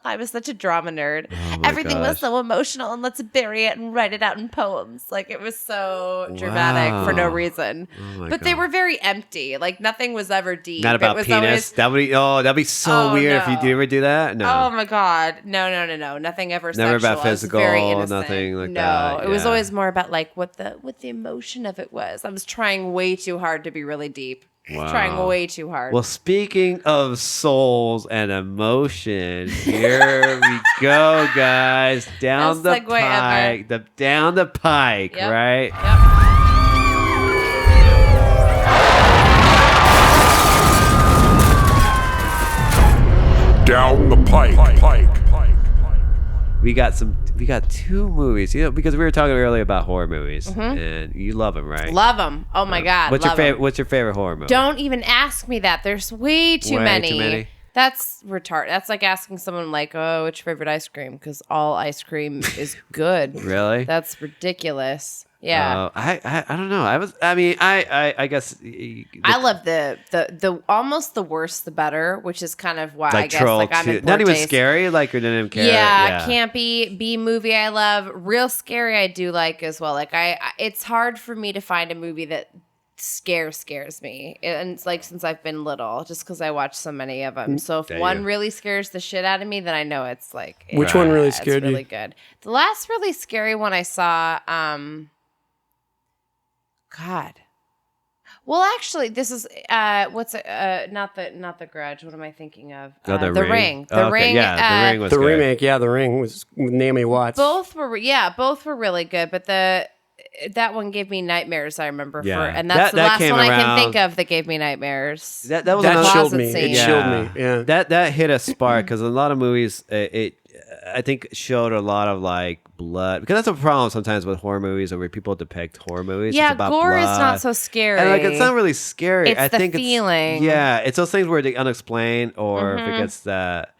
I was such a drama nerd. Everything was so emotional, and let's bury it and write it out in poems. Like it was so dramatic for no reason. But they were very empty. Like nothing was ever deep. Not about penis. That'd be so weird if you did ever do that. No. Oh my god. No. Nothing ever. Never sexual. about physical. Very innocent. Nothing like no, that. No, it was always more about like what the emotion of it was. I was trying way too hard to be really deep. Wow. Trying way too hard. Well, speaking of souls and emotion, here we go, guys. Down the pike. Down the pike, right? Yep. Down the pike. We got two movies, because we were talking earlier about horror movies, and you love them, right? Love them. Oh my god. What's your favorite? What's your favorite horror movie? Don't even ask me that. There's way too many. That's retarded. That's like asking someone like, "Oh, what's your favorite ice cream?" Because all ice cream is good. Really? That's ridiculous. Yeah. I don't know. I guess I love the almost the worse the better, which is kind of why like I guess Troll like I'm in not even taste. scary, like or didn't even care. Yeah, campy B movie I love. Real scary I do like as well. Like it's hard for me to find a movie that scares me, and it's like since I've been little, just because I watch so many of them. So if one really scares the shit out of me, then I know it's like which one really scared you? Really good. The last really scary one I saw. God. Well, actually, this is what's not the Grudge. What am I thinking of? The Ring. The Ring. Yeah, The Ring was the good. remake. Yeah, The Ring was with Naomi Watts. Both were really good, but that one gave me nightmares. I remember and that's the last one I can think of that gave me nightmares. That was that chilled me. Scene. It chilled me. Yeah, that hit a spark because a lot of movies I think showed a lot of like blood, because that's a problem sometimes with horror movies, or where people depict horror movies. Yeah, it's about gore blood. is not so scary. And like it's not really scary. It's I the think feeling. It's those things where they unexplained, or if it gets that.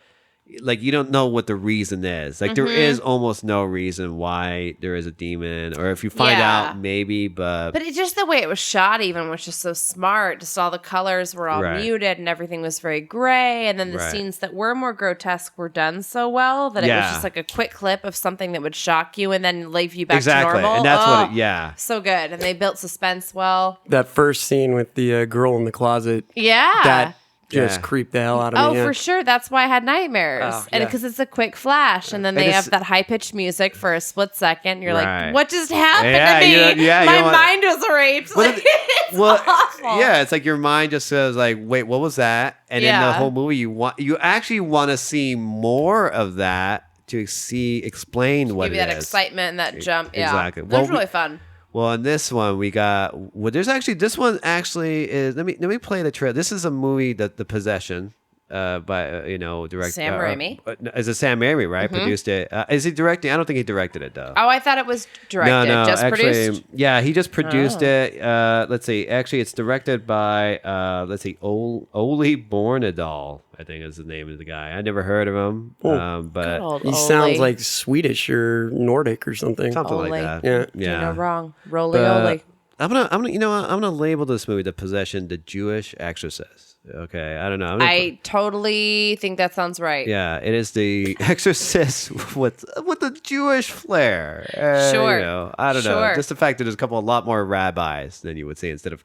Like you don't know what the reason is. Like there is almost no reason why there is a demon, or if you find out, maybe. But it's just the way it was shot. Even was just so smart. Just all the colors were all muted, and everything was very gray. And then the scenes that were more grotesque were done so well that it was just like a quick clip of something that would shock you and then leave you back to normal. And that's so good. And they built suspense well. That first scene with the girl in the closet. Yeah. That just creeped the hell out of me. Oh, for sure. That's why I had nightmares. And because it's a quick flash. And then they have that high-pitched music for a split second. You're like, what just happened to me? My mind was raped. It's awful. Yeah, it's like your mind just says like, wait, what was that? And in the whole movie, you actually want to see more of that to explain what it is. Give you that excitement and that jump. Yeah. Exactly. That was really fun. Well, in this one we got. Well, there's actually this one actually is. Let me play the trailer. This is a movie that The Possession, by director Sam Raimi. Is it Sam Raimi, right? Produced it. Is he directing? I don't think he directed it though. Oh, I thought it was directed. No, just actually, produced. Yeah, he just produced it. Let's see. Actually, it's directed by let's see, Ole Bornedal, I think is the name of the guy. I never heard of him, but he sounds like Swedish or Nordic or something. Something like that. Yeah, You're no wrong. Roly-oly. you know what? I'm gonna label this movie The Possession, The Jewish Exorcist. Okay, I don't know. I totally think that sounds right. Yeah, it is The Exorcist with a Jewish flair. Sure. You know, I don't know. Just the fact that there's a lot more rabbis than you would say instead of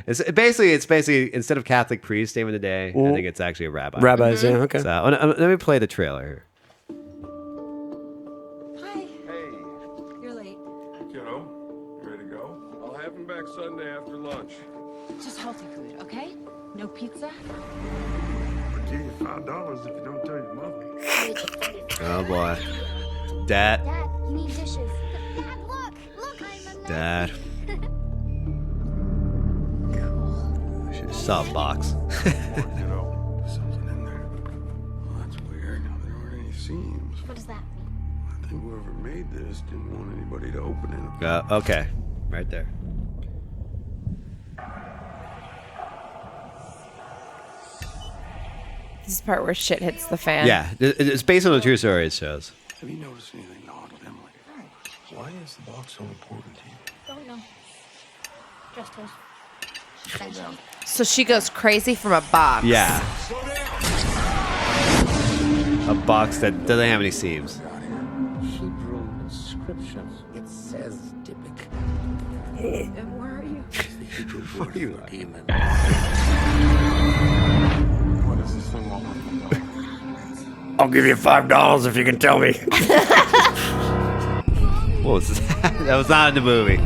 It's basically instead of Catholic priests saving the day. I think it's actually a rabbi. Rabbis, yeah, okay. So let me play the trailer here. Hi. Hey. You're late. Kiddo, you ready to go? I'll have him back Sunday after lunch. Just healthy food, okay? No pizza? I'll give you $5 if you don't tell your mother. Oh boy, Dad. Dad, you need dishes. Dad, look, I'm a Dad. I should have saw a box. Kiddo, something in there. Well, that's weird. There aren't any seams. What does that mean? I think whoever made this didn't want anybody to open it. Okay, right there. This is the part where shit hits the fan. Yeah, it's based on a true story. It shows. Have you noticed anything odd with Emily? Why is the box so important to you? Don't know. Just his. So she goes crazy from a box. Yeah, a box that doesn't have any seams. Hebrew inscriptions. It says Dybbuk. And where are you? It's the Hebrew word for demon. What is this thing all about? I'll give you $5 if you can tell me. What was that? That was not in the movie.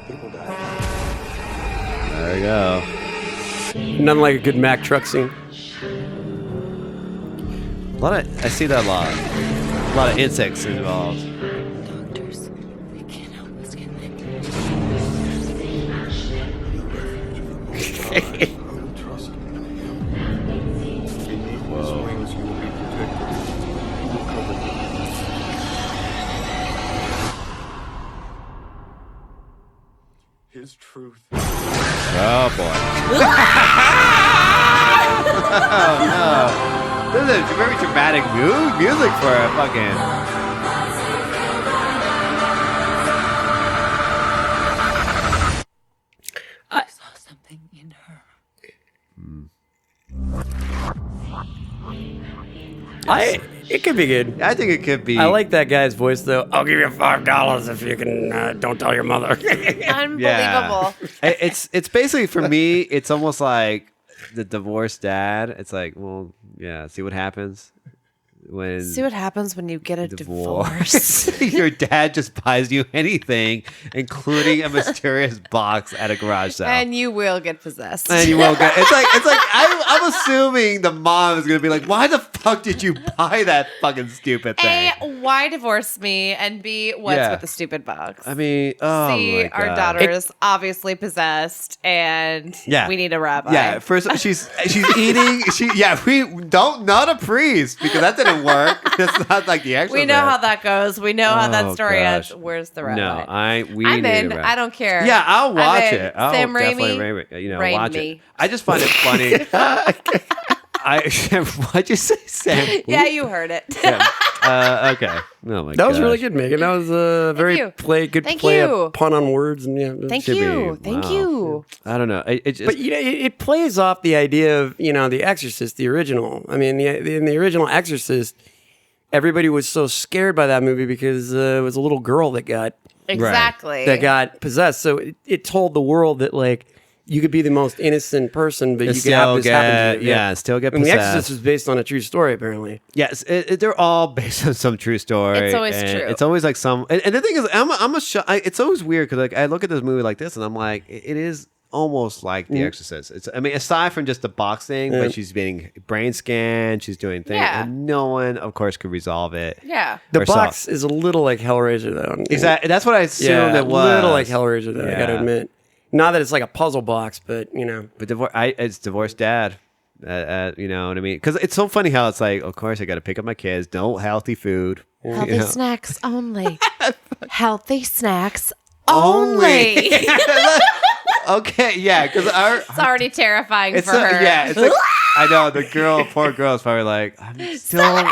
People die. There we go. Nothing like a good Mack truck scene. I see that a lot. A lot of insects involved. Doctors. They can't help us, can they? I don't trust him. Beneath his wings, you will be protected. He will cover you. His truth. Oh boy. Oh no. This is a very dramatic music for a fucking. I saw something in her. It could be good. I think it could be. I like that guy's voice though. I'll give you $5 if you can don't tell your mother. Unbelievable. It's basically for me. It's almost like the divorced dad. It's like, well, yeah. See what happens when. See what happens when you get a divorce. Your dad just buys you anything, including a mysterious box at a garage sale. And you will get possessed. And you won't get. It's like I'm assuming the mom is gonna be like, "Why the fuck did you buy that fucking stupid thing?" A, why divorce me? And B, what's Yeah. with the stupid box? I mean, oh C, my our God. daughter is obviously possessed, and Yeah. we need a rabbi. Yeah, first she's eating. We don't not a priest because that didn't work. It's not like the actual. We know how that goes. We know how that Oh, story gosh. ends. Where's the rabbi? No, we I'm need in. a rabbi. I don't care. Yeah, I'll watch I'm in. it. I'll Sam definitely Raimi, watch me. it. I just find it funny. What'd you say, Sam? Yeah, you heard it. Okay. Oh my That was gosh. really good, Megan. That was a very you. good Thank play, you. a pun on words, and yeah. Thank Should you. be. Thank Wow. you. I don't know. It just, But you know, it plays off the idea of The Exorcist, the original. I mean, in the original Exorcist, everybody was so scared by that movie because it was a little girl that got Exactly. possessed. So it told the world that like you could be the most innocent person, but you could have this happen to you. still get And The possessed. Exorcist was based on a true story, apparently. Yes, they're all based on some true story. It's always and true. It's always like some. And the thing is, it's always weird because like I look at this movie like this and I'm like, it is almost like The Exorcist. I mean, aside from just the box thing, but she's being brain scanned, she's doing things, Yeah. and no one, of course, could resolve it. Yeah. The Or box is a little like Hellraiser, though. Exactly. That's what I assumed Yeah, it was. a little like Hellraiser, though. I got to Yeah. admit. Not that it's like a puzzle box, but But it's divorced dad. You know what I mean? Because it's so funny how it's like, of course, I got to pick up my kids. No healthy food. Healthy you know? snacks only. Healthy snacks only. Okay, yeah, because It's already terrifying it's for her. yeah, it's like I know the poor girl is probably like, I'm still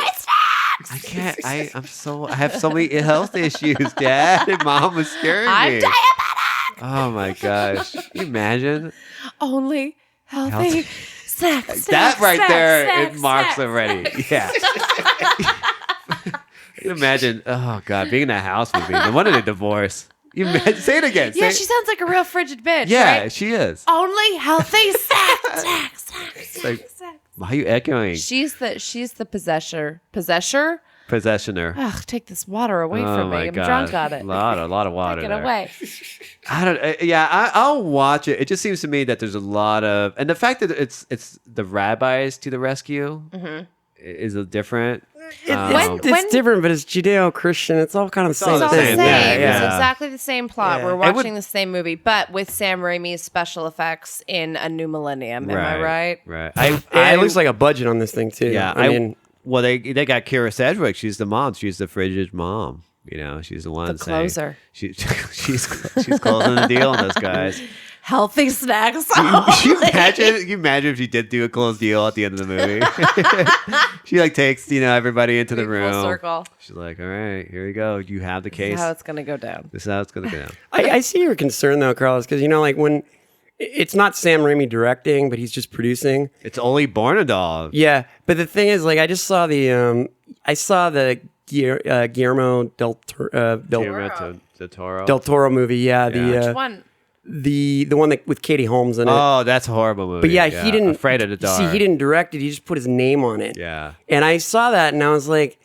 I can't. I have so many health issues, Dad. And Mom was scaring I'm me. diabetic. Oh my gosh! Can you imagine Only healthy sex. that right sex, there? sex, It marks sex, already. Yeah. You can imagine. Oh God, being in that house with me. No wonder they divorce. Say it again. Yeah, Say she sounds like a real frigid bitch. yeah, right? she is. Only healthy sex. Sex. Like, why are you echoing? She's the possessor. Possessioner. Ugh, take this water away Oh from my me. I'm God. drunk on it. A lot of water. Take it there. away. I don't. Yeah, I'll watch it. It just seems to me that there's a lot of, and the fact that it's the rabbis to the rescue is a different. It's different, but it's Judeo-Christian. It's all kind of the same It's all the thing. same. Yeah. It's exactly the same plot. Yeah. We're It would- watching the same movie, but with Sam Raimi's special effects in a new millennium. Am I right? Right. It looks like a budget on this thing too. Yeah. I mean, well, they got Kira Sedgwick. She's the mom. She's the frigid mom. You know, she's the one The saying- closer. she's closing the deal on those guys. Healthy snacks. Can you imagine if she did do a closed deal at the end of the movie? She like takes everybody into the Full room. circle. She's like, all right, here you go. You have the This case. is how it's gonna go down. This is how it's gonna go down. I see your concern though, Carlos, because like when it's not Sam Raimi directing, but he's just producing. It's only Bornadal. Yeah, but the thing is, like, I just saw the Guillermo del Toro movie. Yeah, Which one? the one that with Katie Holmes in it. Oh, that's a horrible movie. But yeah, he didn't. Afraid of the Dark. See, he didn't direct it. He just put his name on it. Yeah. And I saw that, and I was like,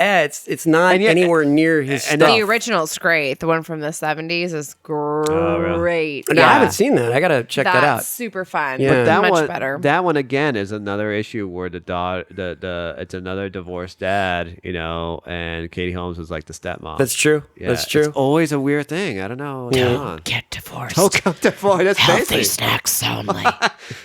it's not And yet- anywhere near his and stuff. The original's great. The one from the 70s is great. really? No, I haven't seen that. I gotta check that out. That's super fun. Yeah. But That much one, better. That one again is another issue where it's another divorced dad, and Katie Holmes is like the stepmom. That's true. Yeah, That's true. It's always a weird thing. I don't know. What's going on. Get divorced. Oh, come to Floyd. That's Healthy basically. snacks only.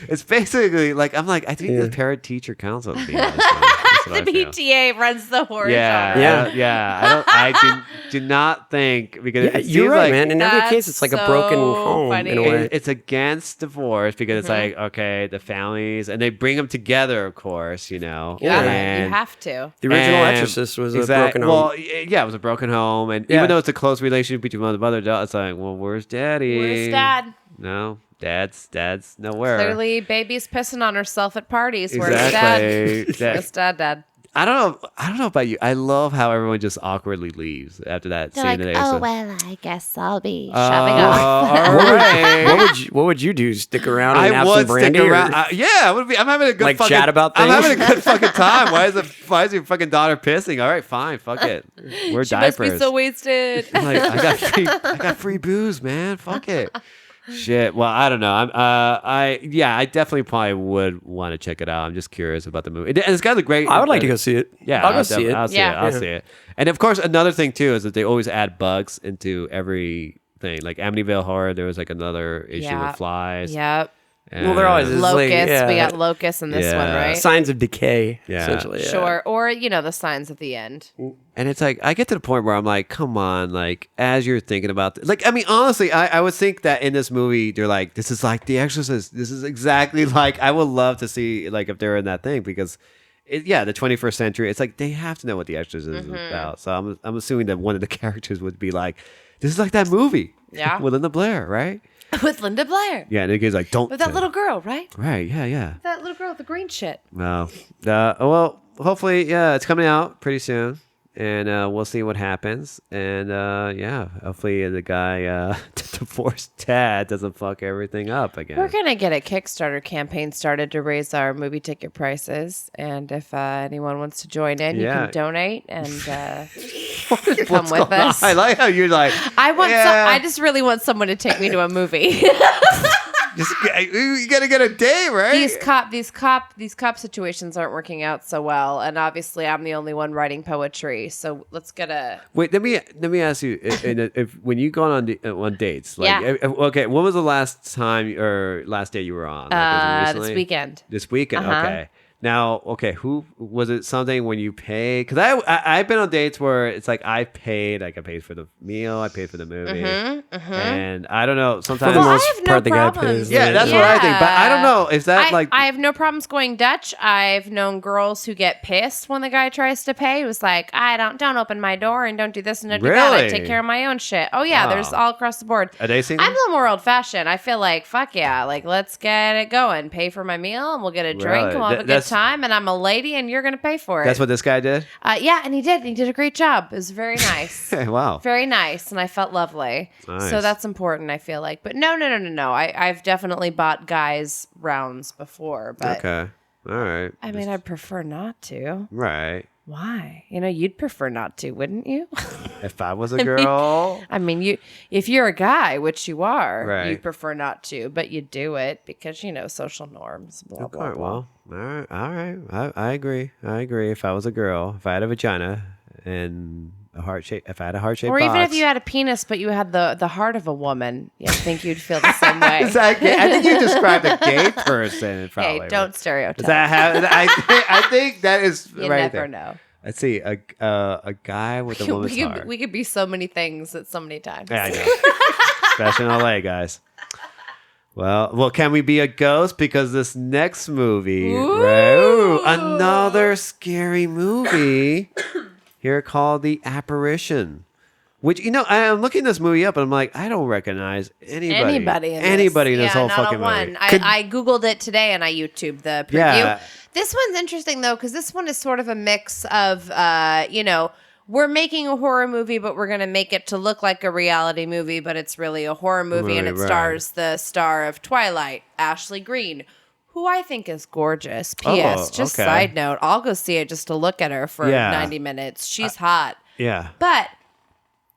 It's basically like I think the parent teacher council. To be honest, that's what The I feel. PTA runs the horror Yeah, genre. Yeah. I do not think because Yeah, it you're seems right, like man. In every case, That's it's like a broken so home funny. in a way. It's against divorce because it's like okay, the families and they bring them together, of course, Yeah, and- you have to. The original and- Exorcist was a exact- broken home. Well, yeah, it was a broken home, and Yeah. even though it's a close relationship between mother and father, it's like, well, where's daddy? Where's dad? No, dad's nowhere. Clearly, baby's pissing on herself at parties. Where's dad? Exactly. Where's dad? I don't know about you. I love how everyone just awkwardly leaves after that They're scene. like, today. oh, So- well, I guess I'll be Oh, shoving off. all right. What would you do? Stick around and I have would some brandy? stick or- around. Yeah, I would be. I'm having a good Like, fucking chat about I'm things? having a good fucking time. Why is your fucking daughter pissing? All right, fine, fuck it. Wear She must diapers. be so wasted. I'm like, I got free booze, man. Fuck it. Shit. Well, I don't know. I definitely probably would want to check it out. I'm just curious about the movie. And it's got a great. I would like to go see it. Yeah, I'll go see it. I'll see Yeah. it. I'll see it. And of course, another thing too is that they always add bugs into every thing. Like Amityville Horror, there was like another issue Yeah. with flies. Yep. Well, there always is. Locusts. Like, yeah. We got locusts in this one, Yeah. right? Signs of decay, Yeah. essentially. Yeah. Sure. Or, the signs at the end. And it's like I get to the point where I'm like, come on, like as you're thinking about like I mean honestly, I would think that in this movie they're like, this is like The Exorcist. This is exactly like I would love to see like if they're in that thing because the 21st century, it's like they have to know what The Exorcist is about. So I'm assuming that one of the characters would be like, this is like that movie. Yeah. with Linda Blair, right? With Linda Blair. Yeah, and the kid's like, don't With that little girl, right? Right, yeah. That little girl with the green shit. Well, hopefully, yeah, it's coming out pretty soon, and we'll see what happens. And hopefully the guy, the divorced dad, doesn't fuck everything up again. We're going to get a Kickstarter campaign started to raise our movie ticket prices. And if anyone wants to join in, you Yeah. can donate and What's come with going on? us. I like how you're like, I just really want someone to take me to a movie. you gotta get a day, right? These cop situations aren't working out so well, and obviously I'm the only one writing poetry. So let's get a. Wait, let me ask you, if when you go on dates, like, Yeah. okay, when was the last time or last date you were on? Like, was it This recently? weekend. This weekend, Uh-huh. okay. Now, okay, who was it? Something when you pay? Because I've been on dates where it's like I paid for the meal, I paid for the movie, and I don't know. Sometimes For the Well, I most have no part, the guy problems. pays. yeah, that's what I think. But I don't know. Is that I have no problems going Dutch. I've known girls who get pissed when the guy tries to pay. It was like, don't open my door and don't do this and don't do that. I Really? take care of my own shit. Oh yeah, Wow. there's all across the board. Are they single? I'm a little more old fashioned. I feel like, fuck yeah, like let's get it going. Pay for my meal and we'll get a drink Really? and we'll have a good That's- time. And I'm a lady and you're gonna pay for it. That's what this guy did. Yeah, and he did. He did a great job. It was very nice. Wow. Very nice, and I felt lovely. Nice. So that's important, I feel like. But no. I've definitely bought guys rounds before, but Okay. All right. I mean, I'd prefer not to. Right. Why? You'd prefer not to, wouldn't you? If I was a girl. I mean, if you're a guy, which you are, Right. you prefer not to, but you do it because social norms. Blah, blah, Okay, blah. well, all right. I agree. If I was a girl, if I had a vagina and a heart shape, if I had a heart shaped Or box, even if you had a penis, but you had the heart of a woman, I think you'd feel the same way. Exactly. I think you described a gay person. Probably. Hey, don't stereotype. Does that have? I think that is you right never there. know. Let's see a guy with a woman's heart. We could be so many things at so many times. Yeah, I know. Especially in LA, guys. Well, can we be a ghost? Because this next movie, right? Ooh, another scary movie here called The Apparition. Which, I'm looking this movie up and I'm like, I don't recognize anybody in this whole not fucking a one. movie. I Googled it today and I YouTubed the preview. Yeah. This one's interesting though, because this one is sort of a mix of, we're making a horror movie, but we're going to make it to look like a reality movie, but it's really a horror movie, and it Right. stars the star of Twilight, Ashley Greene, who I think is gorgeous. P.S. Just okay. side note, I'll go see it just to look at her for Yeah. 90 minutes. She's hot. Yeah. But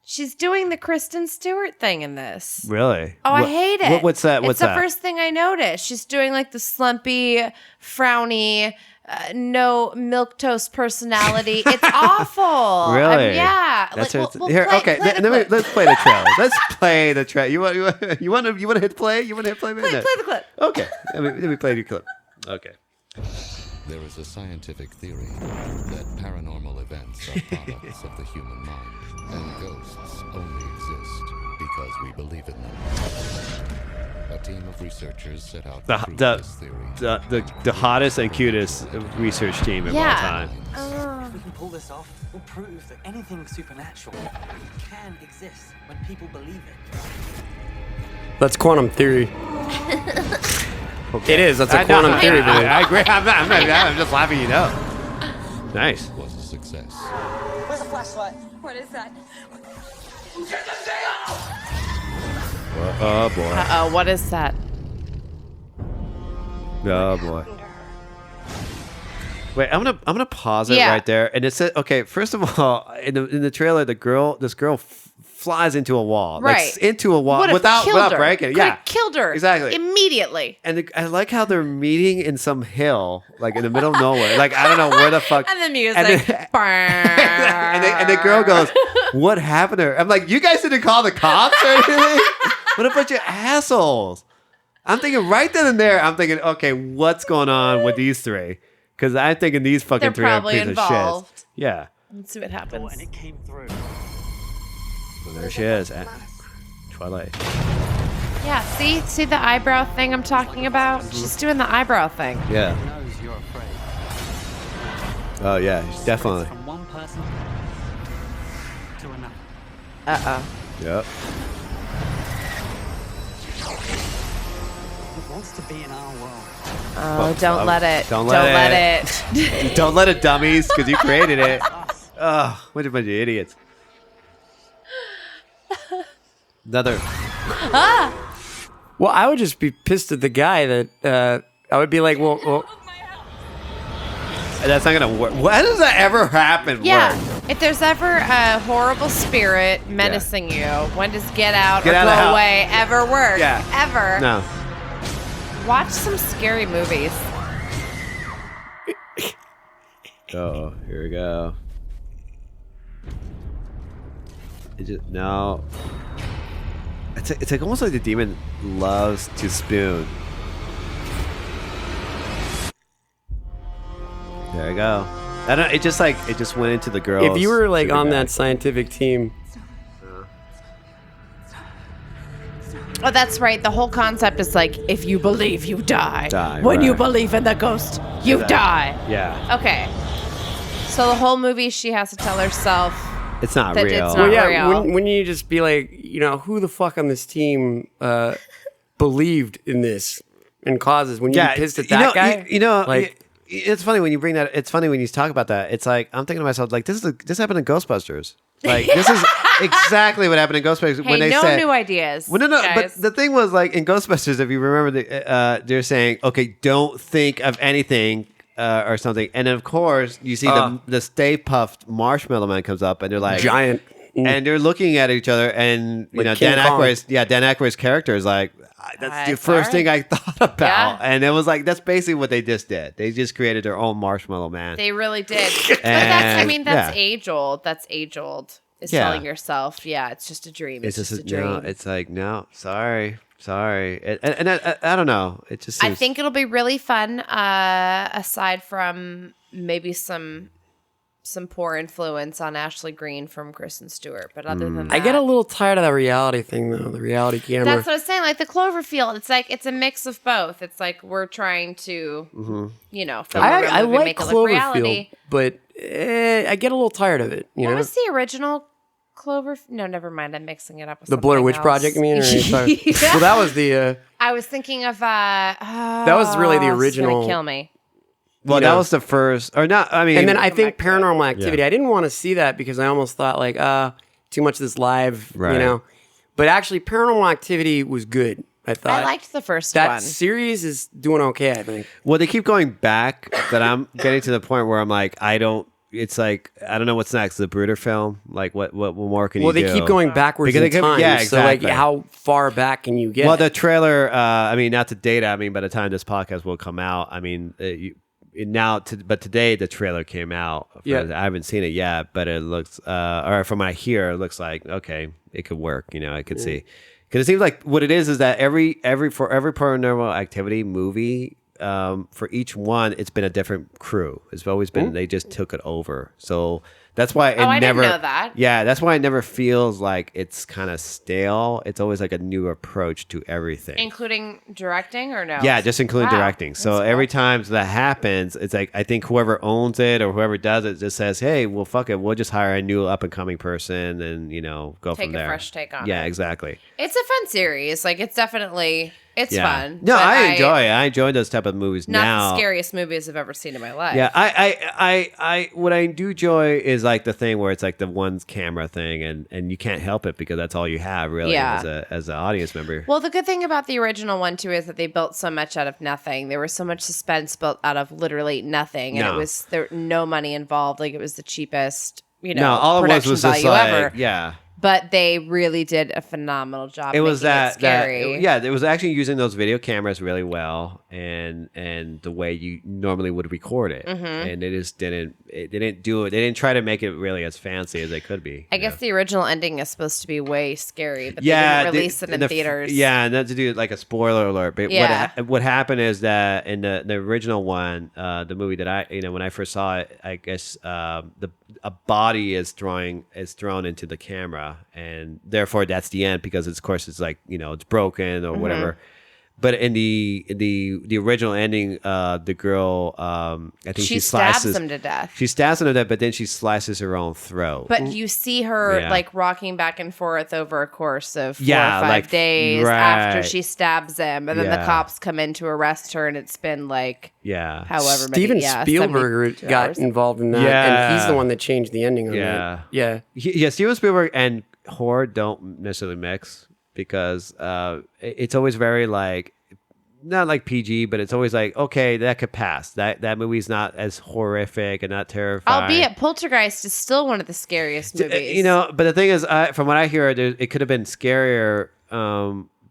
she's doing the Kristen Stewart thing in this. Really? Oh, I hate it. What's that? It's the first thing I noticed. She's doing like the slumpy, frowny, no milquetoast personality. It's awful. Really? Yeah. That's Like, her. we'll Here, play- okay. play the Let's clip. play the trailer. Let's play the trailer. You want to hit play? You want to hit play? Play the clip. Okay. Let me play the clip. Okay. There is a scientific theory that paranormal events are products of the human mind, and ghosts only exist because we believe in them. A team of researchers set out to prove this theory. The hottest and cutest research team of all time. If we can pull this off, we'll prove that anything supernatural can exist when people believe it. That's quantum theory. It is. That's a quantum theory. Dude. I agree. I'm just laughing. Nice. Was a success. Where's the flashlight? What is that? Oh boy. Uh-oh, what is that? Oh boy. Wait, I'm gonna pause it Yeah. right there. And it said, okay, first of all, in the trailer, this girl flies into a wall, Right. like into a wall Would've without killed her. breaking. Could've Yeah, killed her exactly. immediately. And I like how they're meeting in some hill, like in the middle of nowhere. Like I don't know where the fuck. And the music. And then- and the girl goes, "What happened to her?" I'm like, "You guys didn't call the cops or anything? What a bunch of assholes!" I'm thinking right then and there. I'm thinking, okay, what's going on with these three? Because I'm thinking these fucking They're three are probably pieces of shit. involved. Yeah. Let's see what happens. And it came through. Well, there she is. At Twilight. Yeah, see the eyebrow thing I'm talking about? She's doing the eyebrow thing. Yeah. Knows you're afraid. Oh yeah, definitely. From one person to another. Uh-oh. Yep. It wants to be in our world. Oh, don't let it. Don't let it. Don't let it, dummies, because you created it. Oh, what a bunch of idiots. Another. Well, I would just be pissed at the guy that I would be like, well That's not gonna work. Why does that ever happen? Yeah, Work? if there's ever a horrible spirit menacing you, when does get out Get or out of the go house. away ever work? Yeah. Ever. No. Watch some scary movies. Oh, here we go. It just no. It's like almost like the demon loves to spoon. There you go. I don't. It just went into the girls. If you were like on bag. that scientific team, Oh, that's right. The whole concept is like, if you believe, you die. When you right. believe in the ghost, you die. Yeah. Okay. So the whole movie, she has to tell herself It's not that real. it's not real. wouldn't you just be like, who the fuck on this team believed in this and causes? When you be pissed at that guy, like. It's funny when you bring that. It's funny when you talk about that. It's like I'm thinking to myself, like this happened in Ghostbusters. Like this is exactly what happened in Ghostbusters Hey, when they no said new ideas. Well, no, guys. but the thing was like in Ghostbusters, if you remember, they're saying, okay, don't think of anything or something, and then of course you see the Stay Puffed Marshmallow Man comes up, and they're like giant, and they're looking at each other, and you Like know King Dan Kong. Aykroyd's character is like. That's the first thing I thought about. Yeah. And it was like, that's basically what they just did. They just created their own Marshmallow Man. They really did. But that's yeah. age old. That's age old. Is Yeah. telling yourself, it's just a dream. It's just a dream. No, it's like, no, sorry. And I don't know. It just I seems, think it'll be really fun, aside from maybe some poor influence on Ashley Greene from Kristen Stewart. But other than that, I get a little tired of that reality thing, though. The reality camera. That's what I was saying. Like the Cloverfield, it's like it's a mix of both. It's like we're trying to, film I a movie, like make it look reality. Cloverfield, but I get a little tired of it. What was the original Clover? No, never mind. I'm mixing it up with The Blair something Witch else. Project, you mean? Or sorry. Yeah. Well, that was the. I was thinking of That was really the it's original. gonna kill me. well, that was the first, or not, I mean. And then I think back to it. Paranormal Activity. I didn't want to see that because I almost thought like, too much of this live, Right. But actually, Paranormal Activity was good. I thought I liked the first that one. series is doing okay. I think. Well, they keep going back, but I'm getting to the point where I'm like, it's like, I don't know what's next. The Brooder film? Like, what more can you do? Well, they keep going backwards Because in they keep- time. yeah, So, like, exactly. how far back can you get? Well, the trailer, not to date, by the time this podcast will come out, but today the trailer came out. Yeah. I haven't seen it yet, but it looks, or from what I hear, it looks like, okay, it could work. I could see. Because it seems like what it is that for every Paranormal Activity movie, for each one, it's been a different crew. It's always been, they just took it over. So that's why I didn't know that. Yeah, that's why it never feels like it's kind of stale. It's always like a new approach to everything. Including directing or no? Yeah, just including Wow, directing. So that's cool. every time that happens, it's like I think whoever owns it or whoever does it just says, "Hey, well, fuck it, we'll just hire a new up and coming person and go Take from a there." fresh take on Yeah, it. exactly. It's a fun series. Like it's definitely fun. No, but I enjoy it. I enjoy those type of movies Not now. the scariest movies I've ever seen in my life. Yeah, I what I do enjoy is like the thing where it's like the one camera thing, and you can't help it because that's all you have really as an audience member. Well, the good thing about the original one too is that they built so much out of nothing. There was so much suspense built out of literally nothing, and No. it was there no money involved. Like it was the cheapest, No, all it was production just like value ever. yeah. But they really did a phenomenal job. It was making it scary. it was actually using those video cameras really well, and the way you normally would record it, and they just didn't do it. They didn't try to make it really as fancy as they could be. I guess the original ending is supposed to be way scary, but Yeah, they didn't release it in theaters. Yeah, and not to do like a spoiler alert, but Yeah. what happened is that in the original one, the movie that I when I first saw it, I guess a body is thrown into the camera, and therefore that's the end because of course it's like it's broken or whatever. But in the original ending, the girl, I think She she stabs slices him to death. She stabs him to death, but then she slices her own throat. But you see her Yeah. like rocking back and forth over a course of 4 Yeah, or 5 like, days right. after she stabs him, and then the Yeah. cops come in to arrest her, and it's been like yeah, however Steven many. Spielberg 72 got hours. involved in that, Yeah. and he's the one that changed the ending on Yeah. that. Yeah. Steven Spielberg and horror don't necessarily mix because it's always very like not like PG, but it's always like okay, that could pass. That movie's not as horrific and not terrifying. Albeit Poltergeist is still one of the scariest movies. But the thing is, from what I hear, it could have been scarier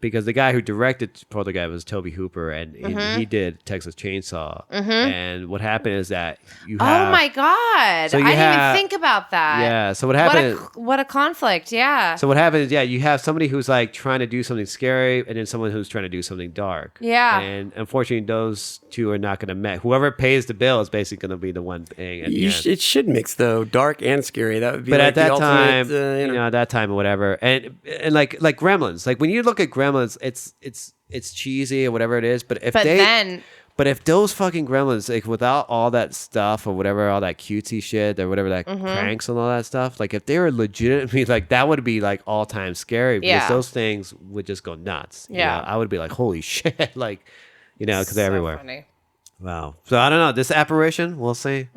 because the guy who directed Poltergeist was Toby Hooper, and he did Texas Chainsaw. And what happened is that you have... Oh my God. So I you didn't have- even think about that. Yeah, so what happened... What a conflict, yeah. So what happened is, you have somebody who's like trying to do something scary, and then someone who's trying to do something dark. Yeah. And unfortunately, those two are not going to match. Whoever pays the bill is basically going to be the one paying at the end. It should mix though, dark and scary. That would be. But like at that the time, ultimate, at that time or whatever, and like Gremlins, like when you look at Gremlins, it's cheesy or whatever it is. But if those fucking Gremlins, like without all that stuff or whatever, all that cutesy shit or whatever, that pranks and all that stuff, like if they were legitimately like that, would be like all time scary because those things would just go nuts. Yeah. I would be like, holy shit, like because they're everywhere. Funny. Wow. So I don't know. This Apparition, we'll see.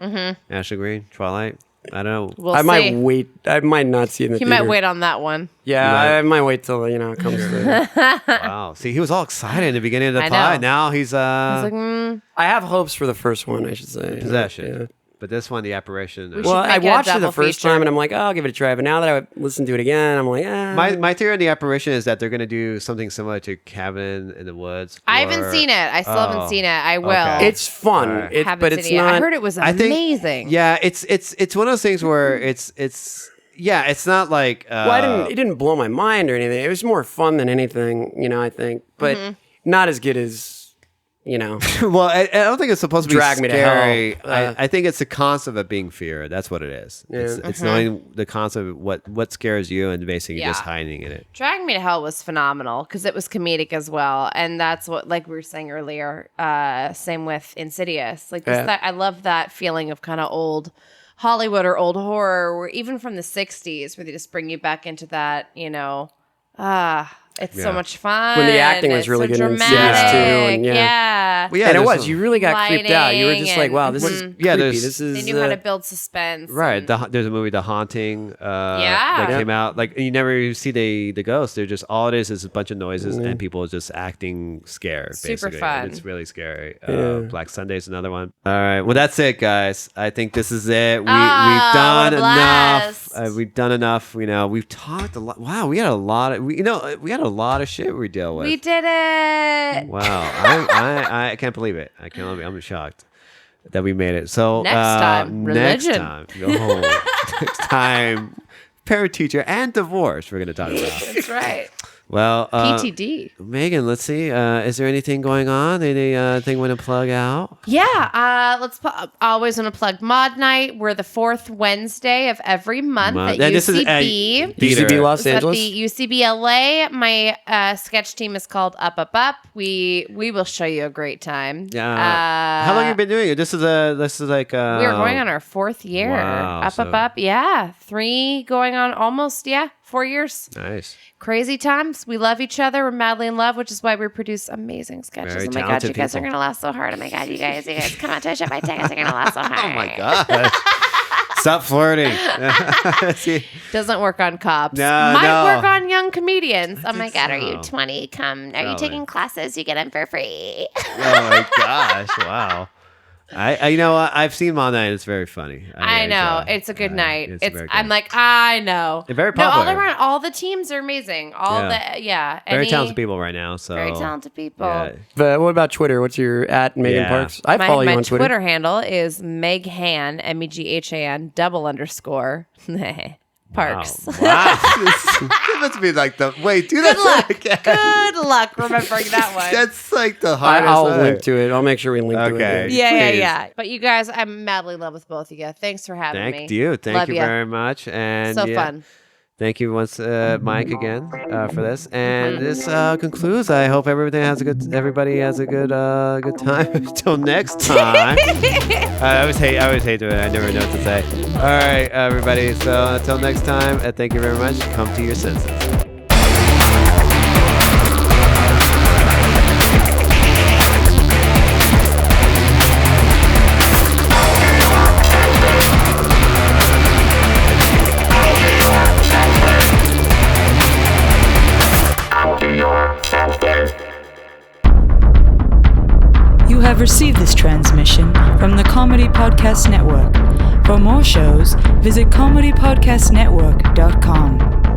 Ashley Green, Twilight. I don't know. We'll I see. might wait. I might not see it in the He theater. might wait on that one. Yeah, I might wait till it comes to. Wow. See, he was all excited in the beginning of the I pod. know. Now he's I was like, I have hopes for the first one. I should say. Possession. Yeah. But this one, the Apparition. We Well, should I make it a watched it the double first feature. time, and I'm like, oh, I'll give it a try. But now that I listen to it again, I'm like, My theory on the Apparition is that they're going to do something similar to Cabin in the Woods. I haven't seen it. I still haven't seen it. I will. okay. It's fun. Alright. It, but seen it's it yet. not. I heard it was I think- amazing. Yeah, it's one of those things where it's not like. Well, it didn't blow my mind or anything. It was more fun than anything, I think, but not as good as. Well, I don't think it's supposed to be Drag me to scary. hell. I think it's the concept of being fear. That's what it is. It's knowing the concept of what scares you and basically just hiding in it. Drag Me to Hell was phenomenal because it was comedic as well, and that's what, like we were saying earlier. Same with Insidious. Like this, I love that feeling of kind of old Hollywood or old horror, or even from the '60s, where they just bring you back into that. It's so much fun. When the acting was It's really so good in dramatic. Insidious, too, and yeah. Well, and it there's was. some- You really got creeped out. You were just like, wow, this is Yeah, creepy. there's- This is. They knew how to build suspense. Right. and- There's a movie, The Haunting, that Yeah. came out. Like you never even see the ghost. They're just all it is a bunch of noises and people just acting scared. Super Basically. fun. And it's really scary. Black Sunday's another one. All right. Well, that's it, guys. I think this is it. We've done we're enough. blessed. We've done enough. We've talked a lot. Wow, we had a lot of we had a lot of shit we dealt with. We did it. Wow, I can't believe it. I can't believe it. I'm shocked that we made it. So Next time, religion. next time, parent teacher and divorce. We're gonna talk about. That's right. Well, PTD. Megan, let's see. Is there anything going on? Anything you want to plug out? Yeah, always want to plug Mod Night. We're the fourth Wednesday of every month at Yeah, this is UCB. UCB Los It's at Angeles. the UCB LA. My sketch team is called Up Up Up. We will show you a great time. How long have you been doing it? This is like We are going on our fourth year. Wow, Up so- Up Up. Yeah, 3 going on almost 4 years. nice. Crazy times. We love each other. We're madly in love, which is why we produce amazing sketches. Very Oh my God, talented you guys are people. going to laugh so hard. Oh my God, you guys come out to a show. My tickets are going to laugh so hard. Oh my god. Stop flirting. See? Doesn't work on cops. No, Might no. work on young comedians. Oh my think God, are you so. 20? Come. Are Probably. you taking classes? You get them for free. Oh my gosh! Wow. I I've seen Mall Night. It's very funny. I know. enjoy it. It's a good night. It's It's very good. I'm like, I know. They're very No, all popular. around, all the teams are amazing. Very talented people right now. So Very talented people. Yeah. But what about Twitter? What's your at Meghan Yeah. Parks? I follow you my on Twitter. handle is Meghan MEGHAN __ Parks. Wow. That must be like the wait. Do Good that luck. again. Good luck remembering that one. That's like the hardest. I'll way. link to it. I'll make sure we link to Okay. it. Yeah. Please. But you guys, I'm madly in love with both of you. Thanks for having me. Thank you. Thank Love you ya. very much. And So yeah, fun. Thank you once, Mike, again for this. And this concludes. I hope everybody has a good time. Until next time. I always hate doing it. I never know what to say. All right, everybody. So until next time, thank you very much. Come to your senses. You have received this transmission from the Comedy Podcast Network. For more shows, visit comedypodcastnetwork.com.